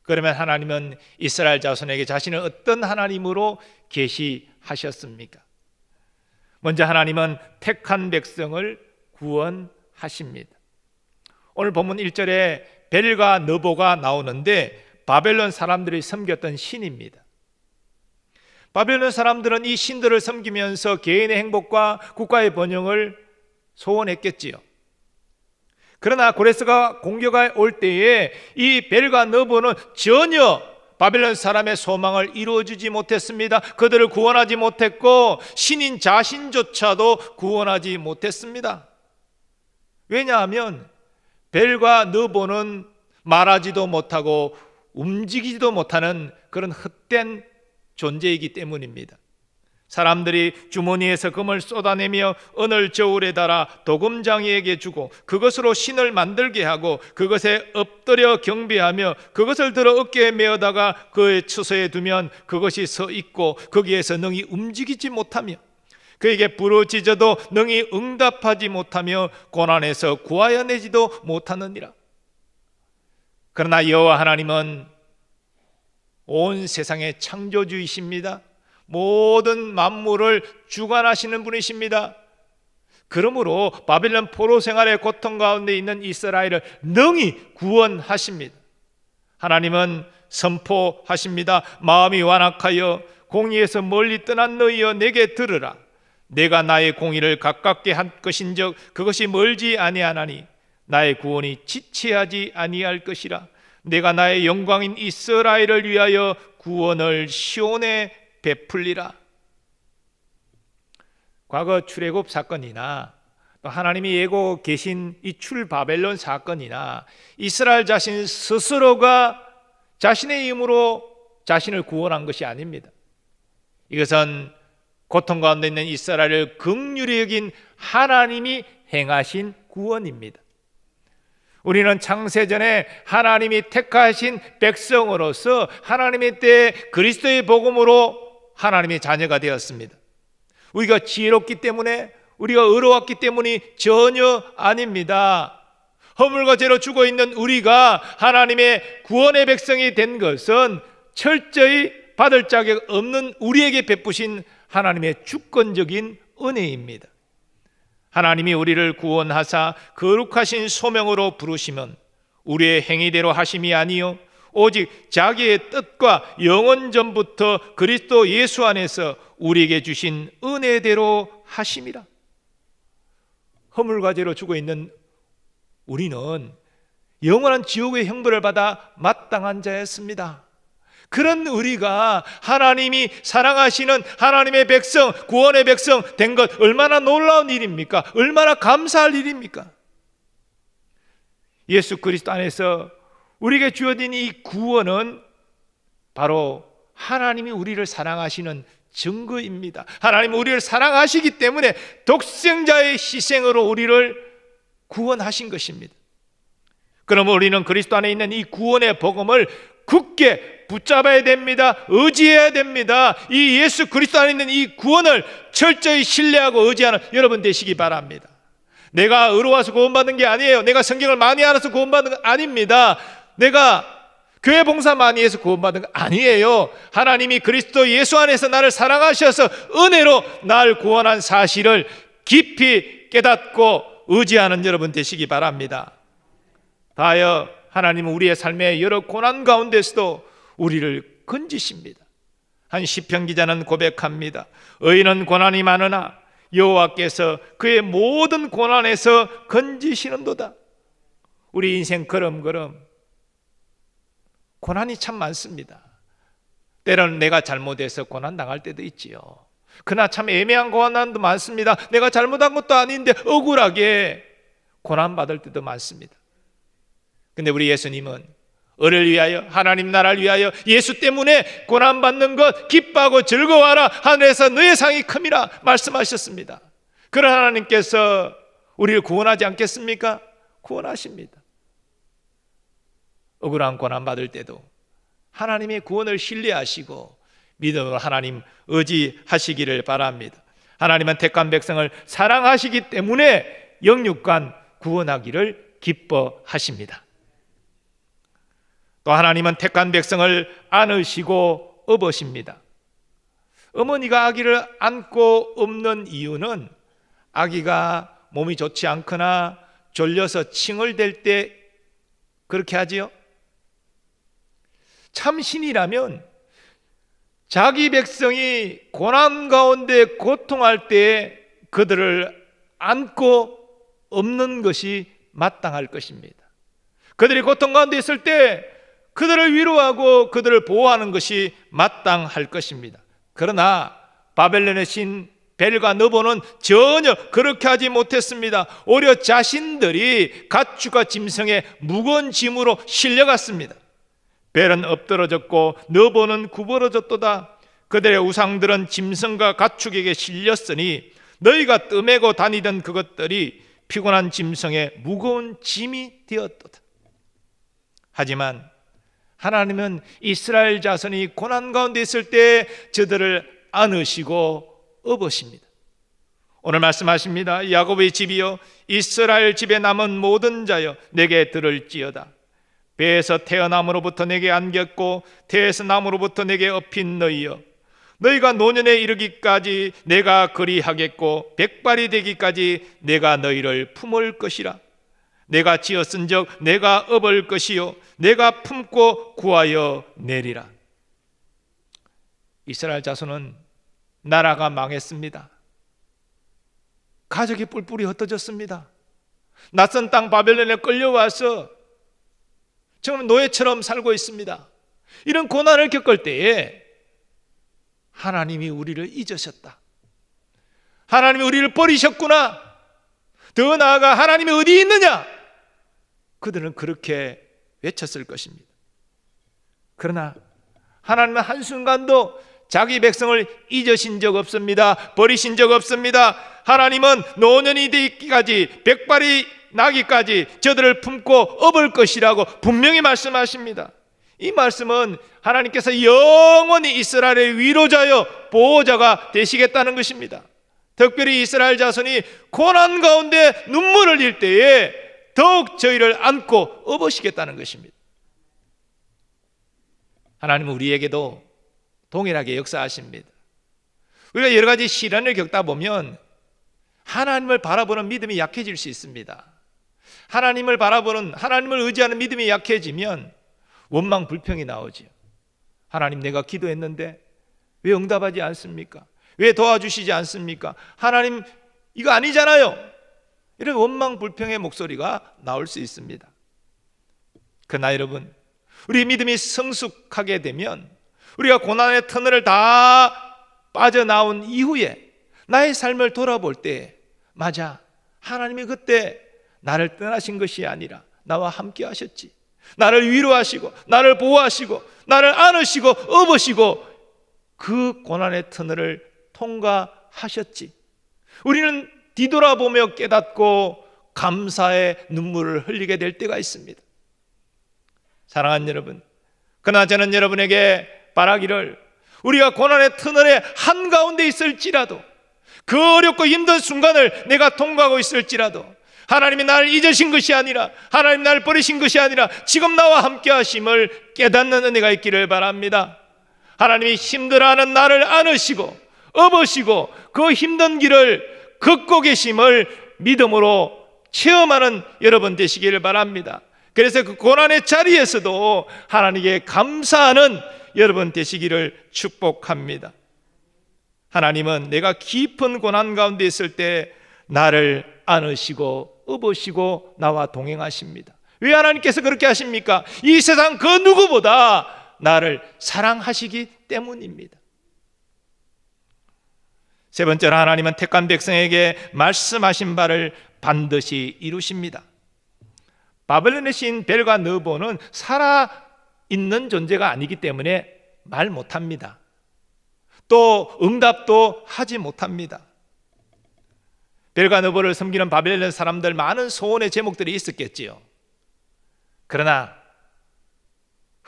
그러면 하나님은 이스라엘 자손에게 자신을 어떤 하나님으로 계시하셨습니까? 먼저 하나님은 택한 백성을 구원하십니다. 오늘 본문 1절에 벨과 느보가 나오는데 바벨론 사람들이 섬겼던 신입니다. 바벨론 사람들은 이 신들을 섬기면서 개인의 행복과 국가의 번영을 소원했겠지요. 그러나 고레스가 공격해 올 때에 이 벨과 느보는 전혀 바벨론 사람의 소망을 이루어주지 못했습니다. 그들을 구원하지 못했고 신인 자신조차도 구원하지 못했습니다. 왜냐하면 벨과 느보는 말하지도 못하고 움직이지도 못하는 그런 헛된 존재이기 때문입니다. 사람들이 주머니에서 금을 쏟아내며 오늘 저울에 달아 도금장이에게 주고 그것으로 신을 만들게 하고 그것에 엎드려 경배하며 그것을 들어 어깨에 메어다가 그의 처소에 두면 그것이 서 있고 거기에서 능히 움직이지 못하며 그에게 부르짖어도 능히 응답하지 못하며 고난에서 구하여내지도 못하느니라. 그러나 여호와 하나님은 온 세상의 창조주이십니다. 모든 만물을 주관하시는 분이십니다. 그러므로 바벨론 포로 생활의 고통 가운데 있는 이스라엘을 능히 구원하십니다. 하나님은 선포하십니다. 마음이 완악하여 공의에서 멀리 떠난 너희여 내게 들으라. 내가 나의 공의를 가깝게 한 것인즉 그것이 멀지 아니하나니 나의 구원이 지체하지 아니할 것이라. 내가 나의 영광인 이스라엘을 위하여 구원을 시온에 베풀리라. 과거 출애굽 사건이나 또 하나님이 예고 계신 이 출바벨론 사건이나 이스라엘 자신 스스로가 자신의 힘으로 자신을 구원한 것이 아닙니다. 이것은 고통 가운데 있는 이스라엘을 긍휼히 여긴 하나님이 행하신 구원입니다. 우리는 창세전에 하나님이 택하신 백성으로서 하나님의 때에 그리스도의 복음으로 하나님의 자녀가 되었습니다. 우리가 지혜롭기 때문에, 우리가 의로웠기 때문이 전혀 아닙니다. 허물과 죄로 죽어 있는 우리가 하나님의 구원의 백성이 된 것은 철저히 받을 자격 없는 우리에게 베푸신 하나님의 주권적인 은혜입니다. 하나님이 우리를 구원하사 거룩하신 소명으로 부르시면 우리의 행위대로 하심이 아니요 오직 자기의 뜻과 영원 전부터 그리스도 예수 안에서 우리에게 주신 은혜대로 하심이라. 허물과 죄로 죽어 있는 우리는 영원한 지옥의 형벌을 받아 마땅한 자였습니다. 그런 우리가 하나님이 사랑하시는 하나님의 백성, 구원의 백성 된 것 얼마나 놀라운 일입니까? 얼마나 감사할 일입니까? 예수 그리스도 안에서 우리에게 주어진 이 구원은 바로 하나님이 우리를 사랑하시는 증거입니다. 하나님은 우리를 사랑하시기 때문에 독생자의 희생으로 우리를 구원하신 것입니다. 그러면 우리는 그리스도 안에 있는 이 구원의 복음을 굳게 붙잡아야 됩니다. 의지해야 됩니다. 이 예수 그리스도 안에 있는 이 구원을 철저히 신뢰하고 의지하는 여러분 되시기 바랍니다. 내가 의로워서 구원받은 게 아니에요. 내가 성경을 많이 알아서 구원받은 거 아닙니다. 내가 교회 봉사 많이 해서 구원받은 거 아니에요. 하나님이 그리스도 예수 안에서 나를 사랑하셔서 은혜로 나를 구원한 사실을 깊이 깨닫고 의지하는 여러분 되시기 바랍니다. 다하여 하나님은 우리의 삶의 여러 고난 가운데서도 우리를 건지십니다. 한 시편 기자는 고백합니다. 의인은 고난이 많으나 여호와께서 그의 모든 고난에서 건지시는도다. 우리 인생 걸음걸음 고난이 참 많습니다. 때로는 내가 잘못해서 고난 당할 때도 있지요. 그러나 참 애매한 고난도 많습니다. 내가 잘못한 것도 아닌데 억울하게 고난받을 때도 많습니다. 근데 우리 예수님은 을을 위하여, 하나님 나라를 위하여 예수 때문에 고난받는 것 기뻐하고 즐거워하라. 하늘에서 너의 상이 큼이라 말씀하셨습니다. 그런 하나님께서 우리를 구원하지 않겠습니까? 구원하십니다. 억울한 고난받을 때도 하나님의 구원을 신뢰하시고 믿음으로 하나님 의지하시기를 바랍니다. 하나님은 택한 백성을 사랑하시기 때문에 영육간 구원하기를 기뻐하십니다. 또 하나님은 택한 백성을 안으시고 업으십니다. 어머니가 아기를 안고 업는 이유는 아기가 몸이 좋지 않거나 졸려서 칭얼댈 때 그렇게 하지요. 참 신이라면 자기 백성이 고난 가운데 고통할 때 그들을 안고 업는 것이 마땅할 것입니다. 그들이 고통 가운데 있을 때 그들을 위로하고 그들을 보호하는 것이 마땅할 것입니다. 그러나 바벨론의 신 벨과 느보는 전혀 그렇게 하지 못했습니다. 오히려 자신들이 가축과 짐승의 무거운 짐으로 실려갔습니다. 벨은 엎드러졌고 느보는 구부러졌도다. 그들의 우상들은 짐승과 가축에게 실렸으니 너희가 떠매고 다니던 그것들이 피곤한 짐승의 무거운 짐이 되었도다. 하지만 하나님은 이스라엘 자손이 고난 가운데 있을 때 저들을 안으시고 업으십니다. 오늘 말씀하십니다. 야곱의 집이여 이스라엘 집에 남은 모든 자여 내게 들을지어다. 배에서 태어남으로부터 내게 안겼고 태에서 남으로부터 내게 업힌 너희여 너희가 노년에 이르기까지 내가 그리하겠고 백발이 되기까지 내가 너희를 품을 것이라. 내가 지었은즉 내가 업을 것이요 내가 품고 구하여 내리라. 이스라엘 자손은 나라가 망했습니다. 가족이 뿔뿔이 흩어졌습니다. 낯선 땅 바벨론에 끌려와서 정말 노예처럼 살고 있습니다. 이런 고난을 겪을 때에 하나님이 우리를 잊으셨다. 하나님이 우리를 버리셨구나. 더 나아가 하나님이 어디 있느냐? 그들은 그렇게 외쳤을 것입니다. 그러나 하나님은 한순간도 자기 백성을 잊으신 적 없습니다. 버리신 적 없습니다. 하나님은 노년이 되기까지 백발이 나기까지 저들을 품고 업을 것이라고 분명히 말씀하십니다. 이 말씀은 하나님께서 영원히 이스라엘의 위로자여 보호자가 되시겠다는 것입니다. 특별히 이스라엘 자손이 고난 가운데 눈물을 흘릴 때에 더욱 저희를 안고 업으시겠다는 것입니다. 하나님은 우리에게도 동일하게 역사하십니다. 우리가 여러 가지 시련을 겪다 보면 하나님을 바라보는 믿음이 약해질 수 있습니다. 하나님을 바라보는, 하나님을 의지하는 믿음이 약해지면 원망 불평이 나오지요. 하나님, 내가 기도했는데 왜 응답하지 않습니까? 왜 도와주시지 않습니까? 하나님, 이거 아니잖아요. 이런 원망 불평의 목소리가 나올 수 있습니다. 그러나 여러분, 우리 믿음이 성숙하게 되면 우리가 고난의 터널을 다 빠져나온 이후에 나의 삶을 돌아볼 때, 맞아, 하나님이 그때 나를 떠나신 것이 아니라 나와 함께 하셨지. 나를 위로하시고 나를 보호하시고 나를 안으시고 업으시고 그 고난의 터널을 통과하셨지. 우리는 뒤돌아보며 깨닫고 감사의 눈물을 흘리게 될 때가 있습니다. 사랑하는 여러분, 그러나 저는 여러분에게 바라기를, 우리가 고난의 터널의 한가운데 있을지라도, 그 어렵고 힘든 순간을 내가 통과하고 있을지라도 하나님이 나를 잊으신 것이 아니라, 하나님 나를 버리신 것이 아니라 지금 나와 함께 하심을 깨닫는 은혜가 있기를 바랍니다. 하나님이 힘들어하는 나를 안으시고 업으시고 그 힘든 길을 걷고 계심을 믿음으로 체험하는 여러분 되시기를 바랍니다. 그래서 그 고난의 자리에서도 하나님께 감사하는 여러분 되시기를 축복합니다. 하나님은 내가 깊은 고난 가운데 있을 때 나를 안으시고 업으시고 나와 동행하십니다. 왜 하나님께서 그렇게 하십니까? 이 세상 그 누구보다 나를 사랑하시기 때문입니다. 세 번째로, 하나님은 택한 백성에게 말씀하신 바를 반드시 이루십니다. 바벨론의 신 벨과 느보는 살아있는 존재가 아니기 때문에 말 못합니다. 또 응답도 하지 못합니다. 벨과 느보를 섬기는 바벨론 사람들 많은 소원의 제목들이 있었겠지요. 그러나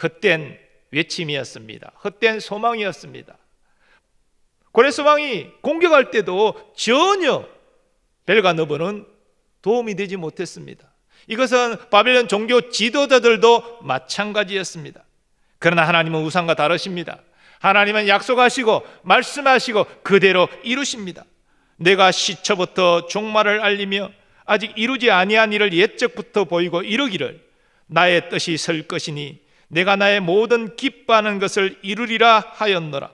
헛된 외침이었습니다. 헛된 소망이었습니다. 고레스 왕이 공격할 때도 전혀 벨과 느보는 도움이 되지 못했습니다. 이것은 바벨론 종교 지도자들도 마찬가지였습니다. 그러나 하나님은 우상과 다르십니다. 하나님은 약속하시고 말씀하시고 그대로 이루십니다. 내가 시초부터 종말을 알리며 아직 이루지 아니한 일을 옛적부터 보이고 이루기를 나의 뜻이 설 것이니 내가 나의 모든 기뻐하는 것을 이루리라 하였노라.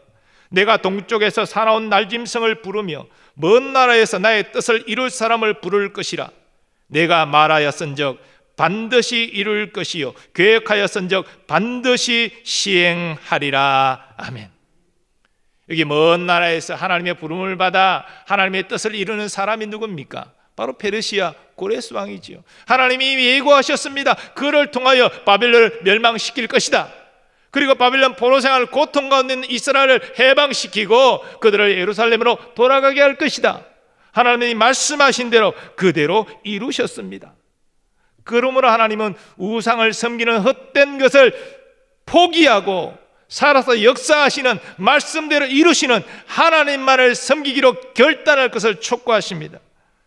내가 동쪽에서 사나운 날짐승을 부르며 먼 나라에서 나의 뜻을 이룰 사람을 부를 것이라. 내가 말하였은즉 반드시 이룰 것이요 계획하였은즉 반드시 시행하리라. 아멘. 여기 먼 나라에서 하나님의 부름을 받아 하나님의 뜻을 이루는 사람이 누굽니까? 바로 페르시아 고레스 왕이지요. 하나님이 예고하셨습니다. 그를 통하여 바벨론을 멸망시킬 것이다. 그리고 바벨론 포로 생활 고통 가운데 있는 이스라엘을 해방시키고 그들을 예루살렘으로 돌아가게 할 것이다. 하나님이 말씀하신 대로 그대로 이루셨습니다. 그러므로 하나님은 우상을 섬기는 헛된 것을 포기하고 살아서 역사하시는 말씀대로 이루시는 하나님만을 섬기기로 결단할 것을 촉구하십니다.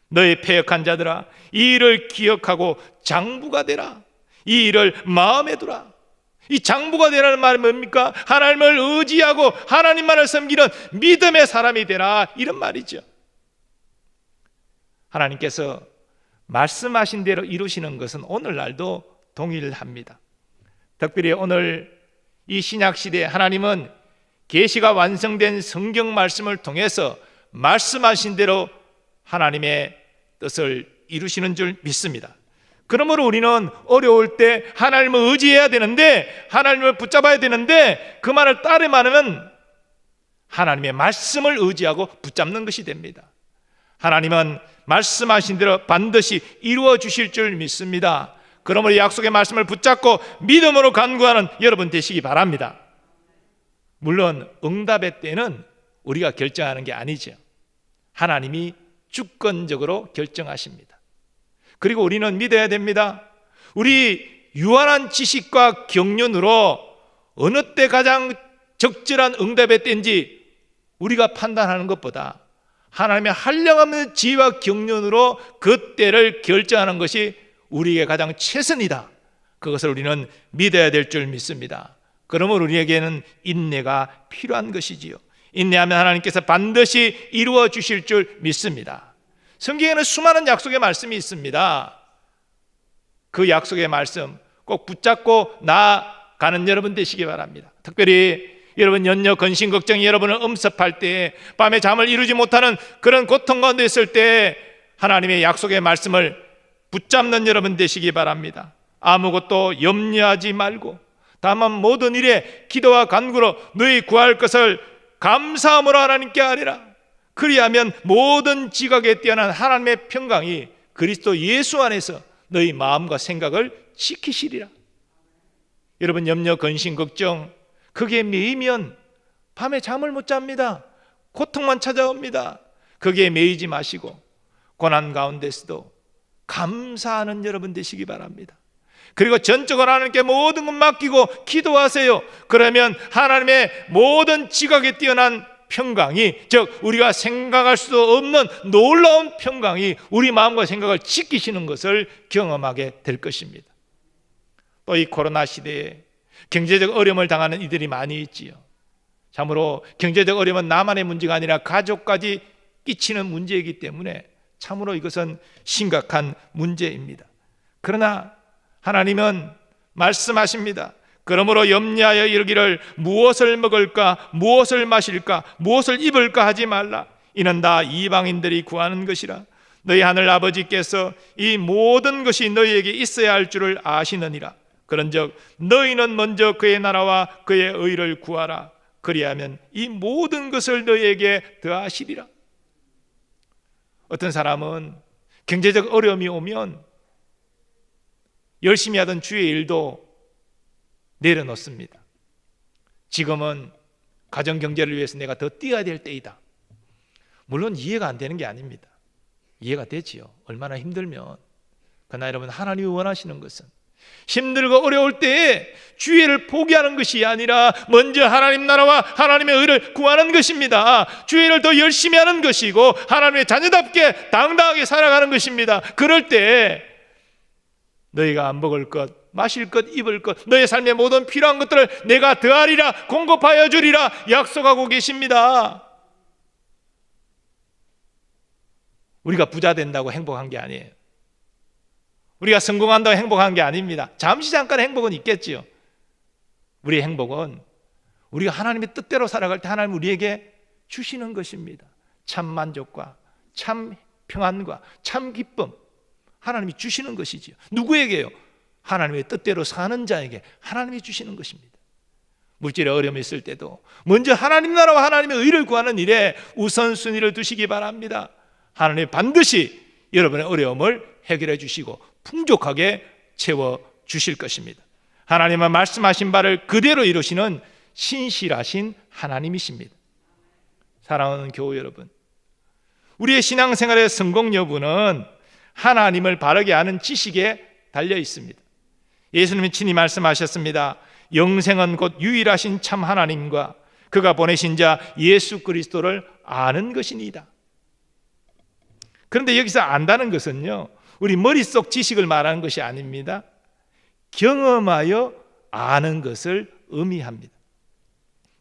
너희 패역한 자들아, 이 일을 기억하고 장부가 되라. 이 일을 마음에 두라. 이 장부가 되라는 말은 뭡니까? 하나님을 의지하고 하나님만을 섬기는 믿음의 사람이 되라, 이런 말이죠. 하나님께서 말씀하신 대로 이루시는 것은 오늘날도 동일합니다. 특별히 오늘 이 신약시대에 하나님은 계시가 완성된 성경 말씀을 통해서 말씀하신 대로 하나님의 뜻을 이루시는 줄 믿습니다. 그러므로 우리는 어려울 때 하나님을 의지해야 되는데, 하나님을 붙잡아야 되는데, 그 말을 따르면 하나님의 말씀을 의지하고 붙잡는 것이 됩니다. 하나님은 말씀하신 대로 반드시 이루어 주실 줄 믿습니다. 그러므로 약속의 말씀을 붙잡고 믿음으로 간구하는 여러분 되시기 바랍니다. 물론 응답의 때는 우리가 결정하는 게 아니죠. 하나님이 주권적으로 결정하십니다. 그리고 우리는 믿어야 됩니다. 우리 유한한 지식과 경륜으로 어느 때 가장 적절한 응답의 때인지 우리가 판단하는 것보다 하나님의 한량없는 지혜와 경륜으로 그 때를 결정하는 것이 우리에게 가장 최선이다. 그것을 우리는 믿어야 될 줄 믿습니다. 그러므로 우리에게는 인내가 필요한 것이지요. 인내하면 하나님께서 반드시 이루어 주실 줄 믿습니다. 성경에는 수많은 약속의 말씀이 있습니다. 그 약속의 말씀 꼭 붙잡고 나아가는 여러분 되시기 바랍니다. 특별히 여러분 연려 근심 걱정이 여러분을 엄습할 때, 밤에 잠을 이루지 못하는 그런 고통 가운데 있을 때 하나님의 약속의 말씀을 붙잡는 여러분 되시기 바랍니다. 아무것도 염려하지 말고 다만 모든 일에 기도와 간구로 너희 구할 것을 감사함으로 하나님께 아뢰라. 그리하면 모든 지각에 뛰어난 하나님의 평강이 그리스도 예수 안에서 너희 마음과 생각을 지키시리라. 여러분 염려 근심 걱정 거기에 매이면 밤에 잠을 못 잡니다. 고통만 찾아옵니다. 거기에 매이지 마시고 고난 가운데서도 감사하는 여러분 되시기 바랍니다. 그리고 전적으로 하나님께 모든 것 맡기고 기도하세요. 그러면 하나님의 모든 지각에 뛰어난 평강이, 즉 우리가 생각할 수 없는 놀라운 평강이 우리 마음과 생각을 지키시는 것을 경험하게 될 것입니다. 또 이 코로나 시대에 경제적 어려움을 당하는 이들이 많이 있지요. 참으로 경제적 어려움은 나만의 문제가 아니라 가족까지 끼치는 문제이기 때문에 참으로 이것은 심각한 문제입니다. 그러나 하나님은 말씀하십니다. 그러므로 염려하여 이르기를 무엇을 먹을까, 무엇을 마실까, 무엇을 입을까 하지 말라. 이는 다 이방인들이 구하는 것이라. 너희 하늘 아버지께서 이 모든 것이 너희에게 있어야 할 줄을 아시느니라. 그런즉 너희는 먼저 그의 나라와 그의 의를 구하라. 그리하면 이 모든 것을 너희에게 더하시리라. 어떤 사람은 경제적 어려움이 오면 열심히 하던 주의 일도 내려놓습니다. 지금은 가정경제를 위해서 내가 더 뛰어야 될 때이다. 물론 이해가 안 되는 게 아닙니다. 이해가 되지요. 얼마나 힘들면. 그러나 여러분, 하나님이 원하시는 것은 힘들고 어려울 때에 주의를 포기하는 것이 아니라 먼저 하나님 나라와 하나님의 의를 구하는 것입니다. 주의를 더 열심히 하는 것이고 하나님의 자녀답게 당당하게 살아가는 것입니다. 그럴 때 너희가 먹을 것, 마실 것, 입을 것, 너희 삶의 모든 필요한 것들을 내가 더하리라, 공급하여 주리라 약속하고 계십니다. 우리가 부자 된다고 행복한 게 아니에요. 우리가 성공한다고 행복한 게 아닙니다. 잠시 잠깐 행복은 있겠지요. 우리의 행복은 우리가 하나님의 뜻대로 살아갈 때 하나님 우리에게 주시는 것입니다. 참 만족과 참 평안과 참 기쁨, 하나님이 주시는 것이지요. 누구에게요? 하나님의 뜻대로 사는 자에게 하나님이 주시는 것입니다. 물질의 어려움이 있을 때도 먼저 하나님 나라와 하나님의 의를 구하는 일에 우선순위를 두시기 바랍니다. 하나님이 반드시 여러분의 어려움을 해결해 주시고 풍족하게 채워 주실 것입니다. 하나님은 말씀하신 바를 그대로 이루시는 신실하신 하나님이십니다. 사랑하는 교우 여러분, 우리의 신앙생활의 성공 여부는 하나님을 바르게 아는 지식에 달려 있습니다. 예수님이 친히 말씀하셨습니다. 영생은 곧 유일하신 참 하나님과 그가 보내신 자 예수 그리스도를 아는 것이니이다. 그런데 여기서 안다는 것은요, 우리 머릿속 지식을 말하는 것이 아닙니다. 경험하여 아는 것을 의미합니다.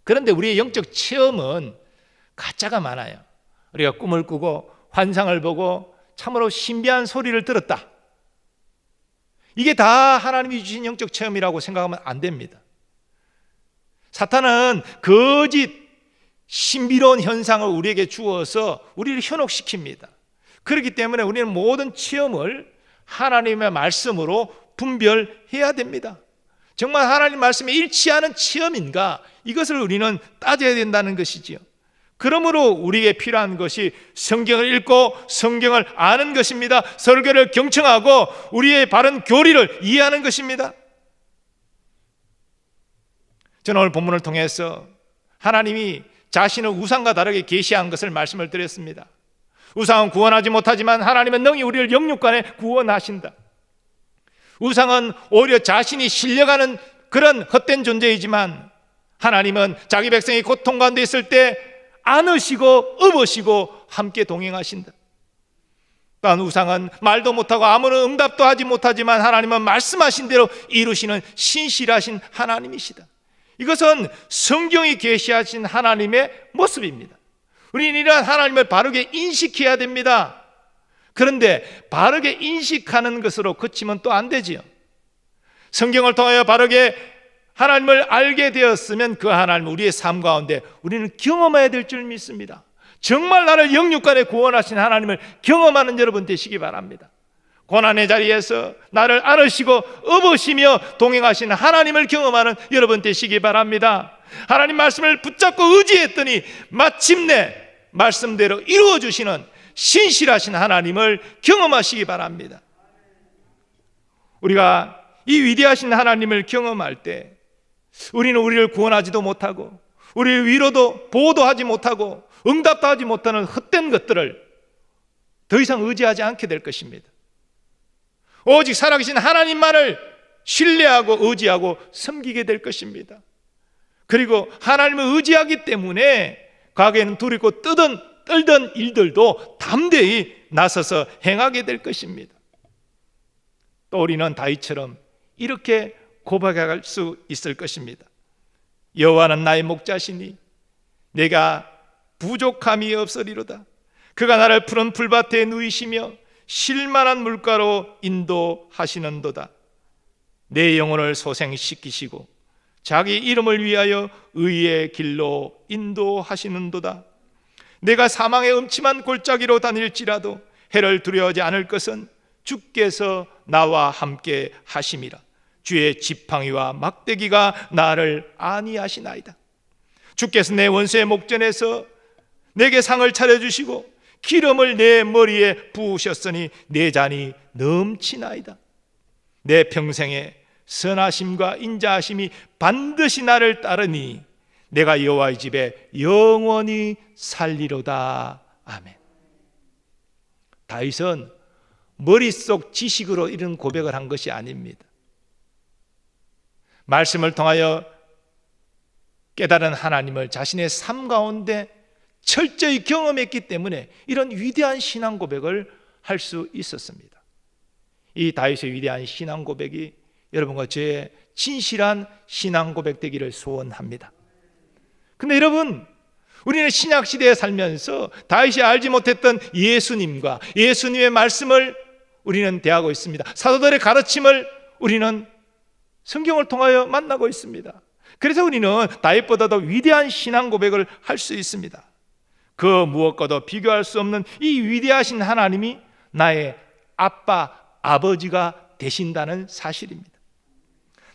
그런데 우리의 영적 체험은 가짜가 많아요. 우리가 꿈을 꾸고 환상을 보고 참으로 신비한 소리를 들었다. 이게 다 하나님이 주신 영적 체험이라고 생각하면 안 됩니다. 사탄은 거짓 신비로운 현상을 우리에게 주어서 우리를 현혹시킵니다. 그렇기 때문에 우리는 모든 체험을 하나님의 말씀으로 분별해야 됩니다. 정말 하나님 말씀에 일치하는 체험인가? 이것을 우리는 따져야 된다는 것이지요. 그러므로 우리에게 필요한 것이 성경을 읽고 성경을 아는 것입니다. 설교를 경청하고 우리의 바른 교리를 이해하는 것입니다. 저는 오늘 본문을 통해서 하나님이 자신을 우상과 다르게 계시한 것을 말씀을 드렸습니다. 우상은 구원하지 못하지만 하나님은 능히 우리를 영육간에 구원하신다. 우상은 오히려 자신이 실려가는 그런 헛된 존재이지만 하나님은 자기 백성이 고통 가운데 있을 때 안으시고 업으시고 함께 동행하신다. 또한 우상은 말도 못하고 아무런 응답도 하지 못하지만 하나님은 말씀하신 대로 이루시는 신실하신 하나님이시다. 이것은 성경이 계시하신 하나님의 모습입니다. 우리는 이러한 하나님을 바르게 인식해야 됩니다. 그런데 바르게 인식하는 것으로 그치면 또 안 되지요. 성경을 통하여 바르게 하나님을 알게 되었으면 그 하나님 우리의 삶 가운데 우리는 경험해야 될 줄 믿습니다. 정말 나를 영육간에 구원하신 하나님을 경험하는 여러분 되시기 바랍니다. 고난의 자리에서 나를 안으시고 업으시며 동행하신 하나님을 경험하는 여러분 되시기 바랍니다. 하나님 말씀을 붙잡고 의지했더니 마침내 말씀대로 이루어주시는 신실하신 하나님을 경험하시기 바랍니다. 우리가 이 위대하신 하나님을 경험할 때 우리는 우리를 구원하지도 못하고 우리를 위로도 보호도 하지 못하고 응답도 하지 못하는 헛된 것들을 더 이상 의지하지 않게 될 것입니다. 오직 살아계신 하나님만을 신뢰하고 의지하고 섬기게 될 것입니다. 그리고 하나님을 의지하기 때문에 과거에는 두렵고 떨던 일들도 담대히 나서서 행하게 될 것입니다. 또 우리는 다윗처럼 이렇게 고백할 수 있을 것입니다. 여호와는 나의 목자시니 내가 부족함이 없으리로다. 그가 나를 푸른 풀밭에 누이시며 쉴만한 물가로 인도하시는도다. 내 영혼을 소생시키시고 자기 이름을 위하여 의의 길로 인도하시는도다. 내가 사망의 음침한 골짜기로 다닐지라도 해를 두려워하지 않을 것은 주께서 나와 함께 하심이라. 주의 지팡이와 막대기가 나를 안위하시나이다. 주께서 내 원수의 목전에서 내게 상을 차려주시고 기름을 내 머리에 부으셨으니 내 잔이 넘치나이다. 내 평생에 선하심과 인자하심이 반드시 나를 따르니 내가 여호와의 집에 영원히 살리로다. 아멘. 다윗은 머릿속 지식으로 이런 고백을 한 것이 아닙니다. 말씀을 통하여 깨달은 하나님을 자신의 삶 가운데 철저히 경험했기 때문에 이런 위대한 신앙 고백을 할 수 있었습니다. 이 다윗의 위대한 신앙 고백이 여러분과 저의 진실한 신앙 고백 되기를 소원합니다. 근데 여러분, 우리는 신약 시대에 살면서 다윗이 알지 못했던 예수님과 예수님의 말씀을 우리는 대하고 있습니다. 사도들의 가르침을 우리는 성경을 통하여 만나고 있습니다. 그래서 우리는 다윗보다도 위대한 신앙 고백을 할 수 있습니다. 그 무엇과도 비교할 수 없는 이 위대하신 하나님이 나의 아빠, 아버지가 되신다는 사실입니다.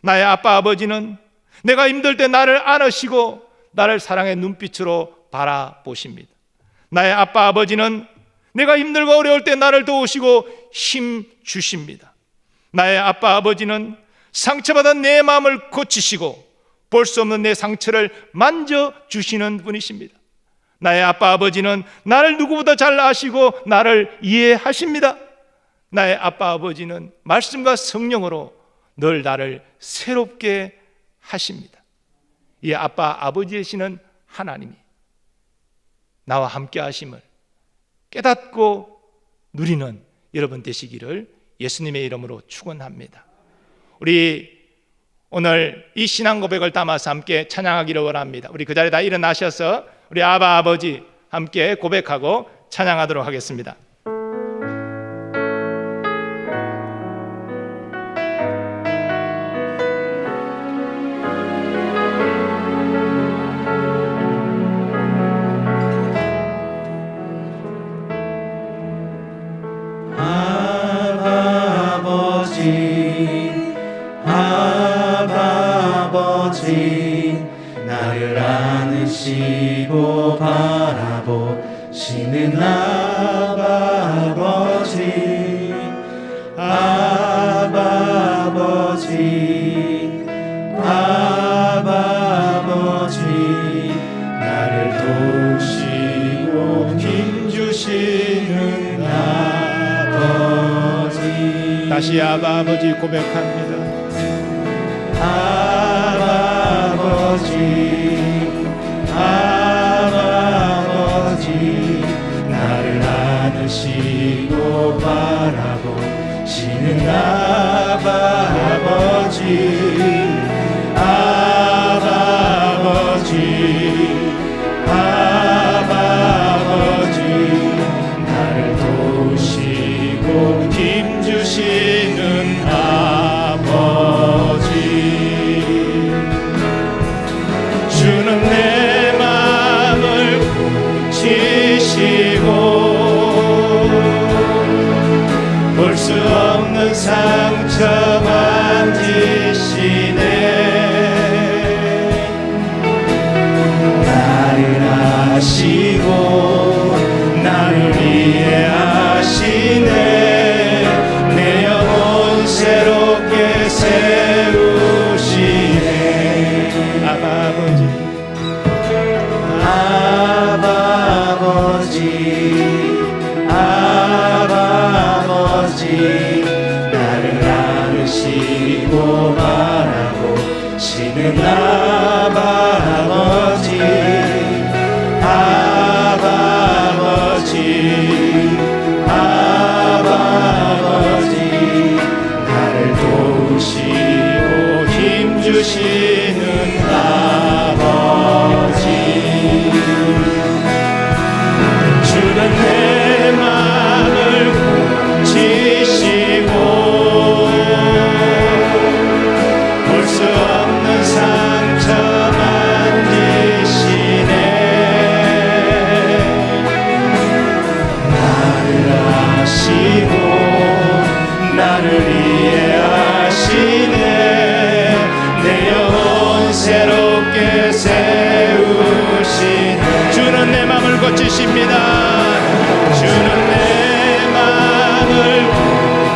나의 아빠, 아버지는 내가 힘들 때 나를 안으시고 나를 사랑의 눈빛으로 바라보십니다. 나의 아빠, 아버지는 내가 힘들고 어려울 때 나를 도우시고 힘 주십니다. 나의 아빠, 아버지는 상처받은 내 마음을 고치시고 볼 수 없는 내 상처를 만져주시는 분이십니다. 나의 아빠, 아버지는 나를 누구보다 잘 아시고 나를 이해하십니다. 나의 아빠, 아버지는 말씀과 성령으로 늘 나를 새롭게 하십니다. 이 아빠, 아버지 되시는 하나님이 나와 함께 하심을 깨닫고 누리는 여러분 되시기를 예수님의 이름으로 축원합니다. 우리 오늘 이 신앙 고백을 담아서 함께 찬양하기를 원합니다. 우리 그 자리에 다 일어나셔서 우리 아바 아버지 함께 고백하고 찬양하도록 하겠습니다. 아버지 나를 안으시고 바라보시는 아버지 아버지 아버지 나를 도우시고 힘주시는 아버지 다시 아버지 고백합니다. 아버지 나를 안으시고 바라보시는 아버지 아버지 나를 도우시고 힘주시는 아버지 주는 내 마음을 지시고 볼 수 없는 상처 만지시네 나를 아시고 나를 이해하시네 내 영혼 새롭게 세우시네 아버지 나를 안으시고 바라보시는 아버지 나를 도우시고 힘주시는 아버지 주는 내 마음을 지시고 볼 수 없는 상처 만지시네 나를 아시고 나를 이해하시네 내 영혼 새롭게 세우시네 주는 내 마음을 고치십니다 주는 내 마음을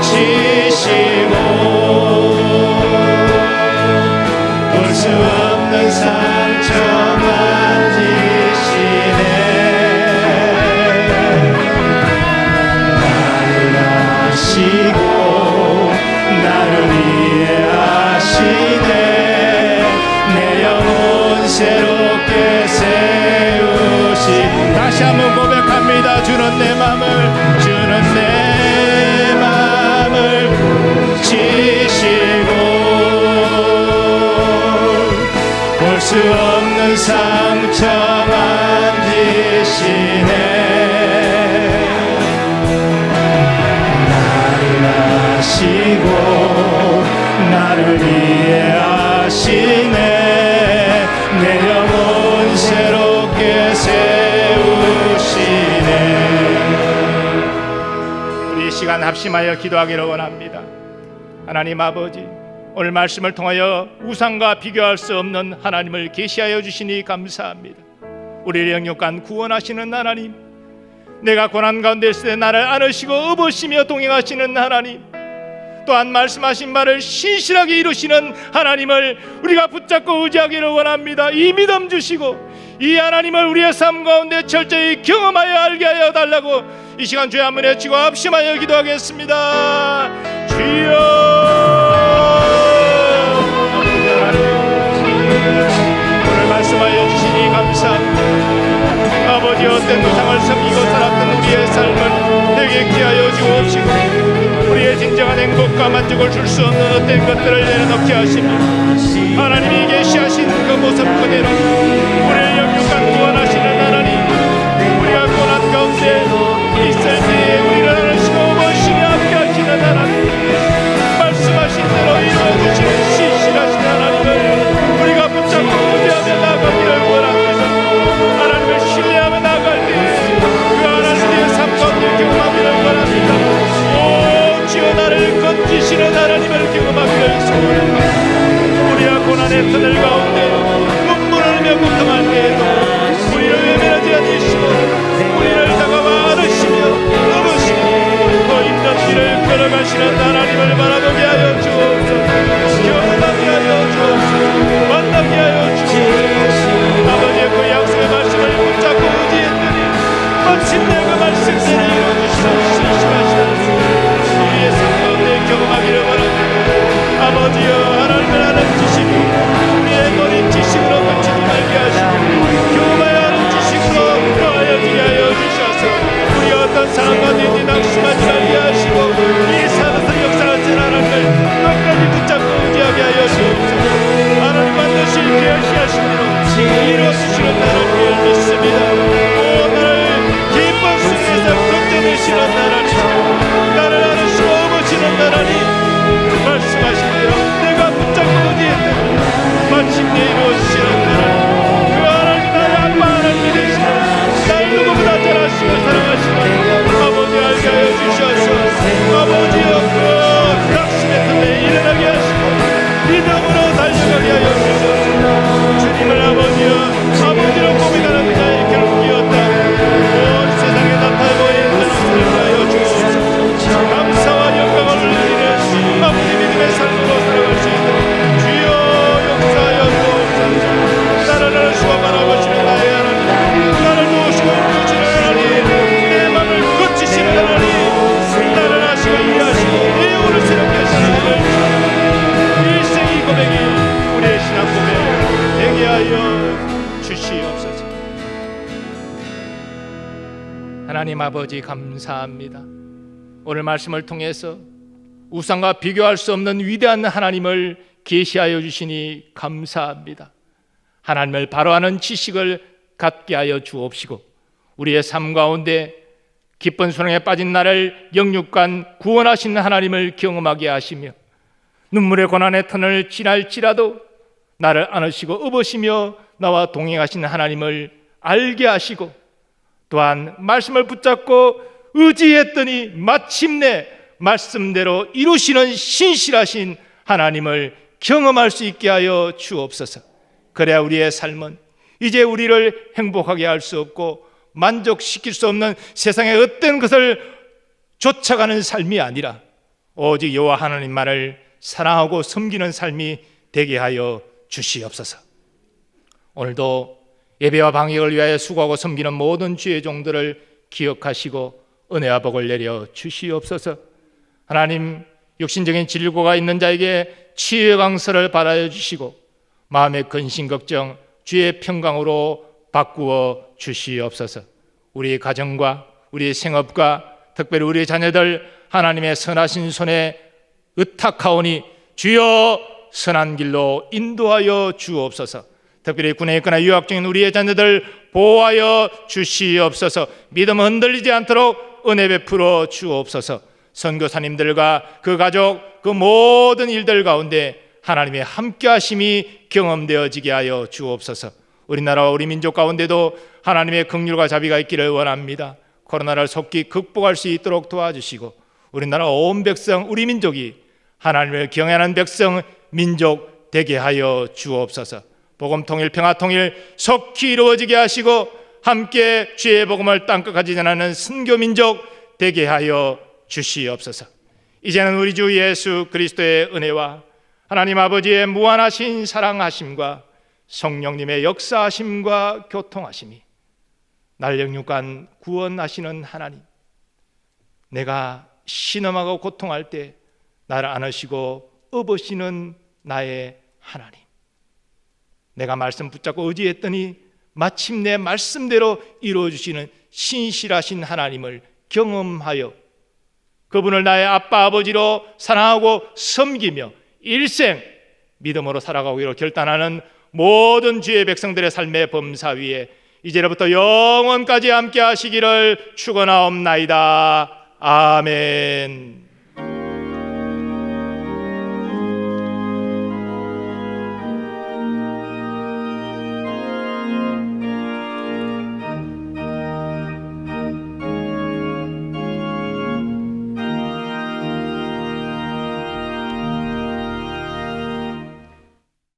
지시고 볼 수 없는 상처 만지시네 나를 아시고 나를 이해하시네 내 영혼 새롭게 세우시 다시 한번 고백합니다 주는 내 마음을 지시고 볼 수 없는 상처 만지시네 나를 아시고 나를 이해하시네 내 영혼 새롭게 세우시네 우리 이 시간 합심하여 기도하기를 원합니다. 하나님 아버지 오늘 말씀을 통하여 우상과 비교할 수 없는 하나님을 계시하여 주시니 감사합니다. 우리를 영육간 구원하시는 하나님 내가 고난 가운데 있을 때 나를 안으시고 업으시며 동행하시는 하나님 또한 말씀하신 말을 신실하게 이루시는 하나님을 우리가 붙잡고 의지하기를 원합니다. 이 믿음 주시고 이 하나님을 우리의 삶 가운데 철저히 경험하여 알게 하여 달라고 이 시간 주의 한번 외치고 합심하여 기도하겠습니다. 주여 오늘 말씀하여 주시니 감사합니다. 아버지 어떤 우상을 섬기고 살았던 우리의 삶을 되게 하여 주옵시고 우리의 진정한 행복과 만족과 만족을 줄 수 없는 어떤 것들을 내려놓게 하시며 하나님이 계시하신 그 모습 그대로 우리를 영육간 구원하시는 하나님, 우리가 고난 가운데 있을 때에 우리를 안으시고 모시며 함께 하시는 하나님, 말씀하신 대로 이루어주시는 신실하신 하나님을 우리가 붙잡고 의지하며 나가기를 원합니다. 하나님을 신뢰하며 나갈 때에 그 하나님의 삶 가운데 경험하기를 원합니다. 오 주여, 나를 건지시는 하나님을 경험하기를 소원합니다. 우리가 고난의 터널 가운데 눈물을 흘며 고통할 때에도 우리를 외면하지 않으시고 우리를 다가와 안으시며 업으시고 더 힘든 길을 걸어가시는 하나님을 바라보게 하여 주옵소서. 경험하게 하여 주옵소서. 만나게 하여 주옵소서. 아버지의 그 약속의 말씀을 붙잡고 의지했더니 마침내 그 말씀대로 이루어주시는 신실하신 우리의 삶 가운데 경험하기를 원합니다. 아버지여, 하나님을 아는 지식이 우리의 머리 지식으로 그치지 말게 하시고 경험하여 하는 지식으로 더하여 지게 하여 주셔서 우리가 어떤 사람과 내니 낙심하지 말게 하시고 이 산에서 역사하신 하나님을 끝까지 붙잡고 의지하게 하여 주옵소서. 하나님 반드시 계시하신 대로 이루어주시는 하나님을 믿습니다. 오, 나를 기쁨 속에서 건져내시는 하나님, 나를 안으시고 업으시는 하나님, 말씀하신 대로 내가 붙잡고 의지했더니 마침내 이루어지시는 하나님, 그 하나님 나의 아빠 하나님이 되시고 나를 누구보다 잘 아시고 사랑하시는 아버지 알게 하여 주셔서 아버지여, 그 낙심의 틈에 일어나게 하시고 믿음으로 달려가게 하여 주셔서 주님을 아버지로 고민하는 자의 결국이었다 온 세상에 나타나고 있는 것을 하여 주옵소서. 감사와 영광을 올리는 아버지 믿음의 삶으로 살아갈 수 있도록 주여 용서하여 주옵소서. 나를 안으시고 바라보시는 나의 하나님, 나를 도우시고 인도주시는 하나님, 내 맘을 고치시는 하나님, 나를 아시고 이해하시고 내 영혼을 새롭게 하시는 하나님, 일생이 고백이 우리의 신앙 고백 되게 하여 주시옵소서. 하나님 아버지, 감사합니다. 오늘 말씀을 통해서 우상과 비교할 수 없는 위대한 하나님을 계시하여 주시니 감사합니다. 하나님을 바로 아는 지식을 갖게 하여 주옵시고 우리의 삶 가운데 기쁜 수렁에 빠진 나를 영육간 구원하신 하나님을 경험하게 하시며 눈물의 고난의 터널을 지날지라도 나를 안으시고 업으시며 나와 동행하신 하나님을 알게 하시고 또한 말씀을 붙잡고 의지했더니 마침내 말씀대로 이루시는 신실하신 하나님을 경험할 수 있게 하여 주옵소서. 그래야 우리의 삶은 이제 우리를 행복하게 할 수 없고 만족시킬 수 없는 세상의 어떤 것을 쫓아가는 삶이 아니라 오직 여호와 하나님만을 사랑하고 섬기는 삶이 되게 하여 주시옵소서. 오늘도 예배와 방역을 위하여 수고하고 섬기는 모든 주의 종들을 기억하시고 은혜와 복을 내려 주시옵소서. 하나님, 육신적인 질고가 있는 자에게 치유의 강서를 받아 주시고 마음의 근심 걱정 주의 평강으로 바꾸어 주시옵소서. 우리 가정과 우리 생업과 특별히 우리 자녀들 하나님의 선하신 손에 의탁하오니 주여 선한 길로 인도하여 주옵소서. 특별히 군에 있거나 유학 중인 우리의 자녀들 보호하여 주시옵소서. 믿음 흔들리지 않도록 은혜 베풀어 주옵소서. 선교사님들과 그 가족 그 모든 일들 가운데 하나님의 함께하심이 경험되어지게 하여 주옵소서. 우리나라와 우리 민족 가운데도 하나님의 긍휼과 자비가 있기를 원합니다. 코로나를 속히 극복할 수 있도록 도와주시고 우리나라 온 백성 우리 민족이 하나님을 경외하는 백성 민족 되게 하여 주옵소서. 복음 통일 평화 통일 속히 이루어지게 하시고 함께 주의 복음을 땅끝까지 전하는 선교 민족 되게 하여 주시옵소서. 이제는 우리 주 예수 그리스도의 은혜와 하나님 아버지의 무한하신 사랑하심과 성령님의 역사하심과 교통하심이 날 영육간 구원하시는 하나님, 내가 신음하고 고통할 때 나를 안으시고 업으시는 나의 하나님, 내가 말씀 붙잡고 의지했더니 마침내 말씀대로 이루어주시는 신실하신 하나님을 경험하여 그분을 나의 아빠 아버지로 사랑하고 섬기며 일생 믿음으로 살아가기로 결단하는 모든 주의 백성들의 삶의 범사 위에 이제로부터 영원까지 함께 하시기를 축원하옵나이다. 아멘.